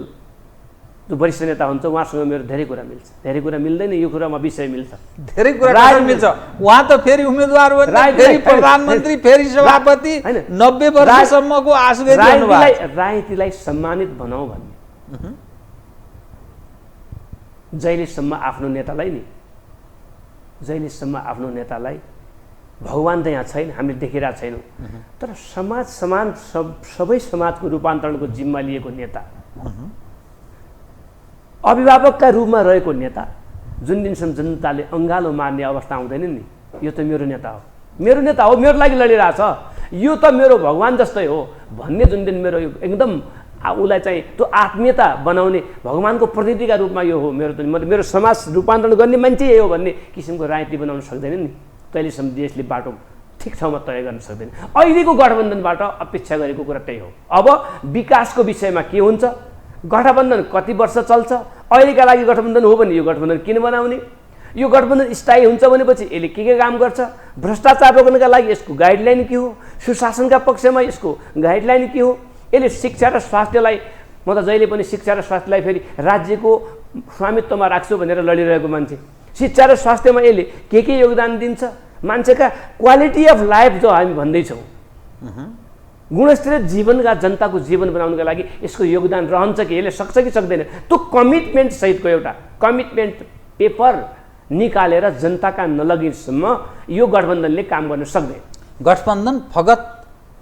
जो वरिष्ठ नेता हुन्छ उहाँसँग मेरो धेरै कुरा मिल्छ, धेरै कुरा मिल्दैन, यो कुरामा विषय मिल्छ, धेरै कुरा मिल्छ। उहाँ त फेरि उम्मेदवार हो, फेरि प्रधानमन्त्री, फेरि सभापति, 90 वर्षसम्मको आश गरिरहनु भएको। राजनीतिलाई सम्मानित बनाऊ भन्ने, जहिलेसम्म आफ्नो नेतालाई भगवान त यहाँ छैन, हामीले देखिरहेको छैनौँ, तर सबै समाजको रूपान्तरणको जिम्मा लिएको नेता, अभिभावकका रूपमा रहेको नेता, जुन दिनसम्म जनताले अङ्गालो मार्ने अवस्था आउँदैन नि, यो त मेरो नेता हो, मेरो लागि लडिरहेछ, यो त मेरो भगवान जस्तै हो भन्ने जुन दिन मेरो एकदम उसलाई चाहिँ त्यो आत्मीयता बनाउने, भगवानको प्रतिनिधिका रूपमा यो हो मेरो समाज रूपान्तरण गर्ने मान्छे यही हो भन्ने किसिमको राजनीति बनाउन सक्दैन नि, तैलेसम्म देशले बाटो ठिक ठाउँमा तय गर्न सक्दैन। अहिलेको गठबन्धनबाट अपेक्षा गरेको कुरा त्यही हो। अब विकासको विषयमा के हुन्छ, गठबन्धन कति वर्ष चल्छ, अहिलेका लागि गठबन्धन हो भने यो गठबन्धन किन बनाउने, यो गठबन्धन स्थायी हुन्छ भनेपछि यसले के काम गर्छ, भ्रष्टाचार रोक्नका लागि यसको गाइडलाइन के हो, सुशासनका पक्षमा यसको गाइडलाइन के हो, यसले शिक्षा र स्वास्थ्यलाई, म त जहिले पनि शिक्षा र स्वास्थ्यलाई फेरि राज्यको स्वामित्वमा राख्छु भनेर लडिरहेको मान्छे, शिक्षा र स्वास्थ्यमा यसले के योगदान दिन्छ, मान्छेका क्वालिटी अफ लाइफ जो हामी भन्दैछौँ, गुणस्तरीय जीवनका जनताको जीवन बनाउनका लागि यसको योगदान रहन्छ कि यसले सक्छ कि सक्दैन, त्यो कमिटमेन्ट सहितको एउटा कमिटमेन्ट पेपर निकालेर जनताका नलगिसम्म यो गठबन्धनले काम गर्न सक्दैन। गठबन्धन फगत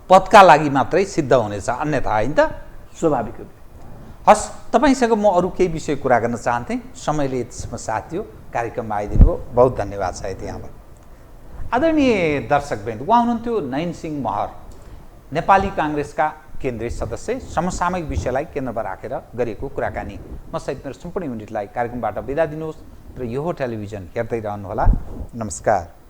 पदका लागि मात्रै सिद्ध हुनेछ, अन्यथा होइन त? स्वाभाविक रूपले। हस्, तपाईँसँग म अरू केही विषय कुरा गर्न चाहन्थेँ, समयले यसमा साथ दियो, कार्यक्रममा आइदिनु भयो, बहुत धन्यवाद छ यहाँबाट। आदरणीय दर्शकवृन्द, उहाँ हुनुहुन्थ्यो नयन सिंह महर, नेपाली काङ्ग्रेसका केन्द्रीय सदस्य, समसामयिक विषयलाई केन्द्रमा राखेर गरिएको कुराकानी। म सहित मेरो सम्पूर्ण युनिटलाई कार्यक्रमबाट बिदा दिनुहोस् र यो टेलिभिजन हेर्दै रहनुहोला। नमस्कार।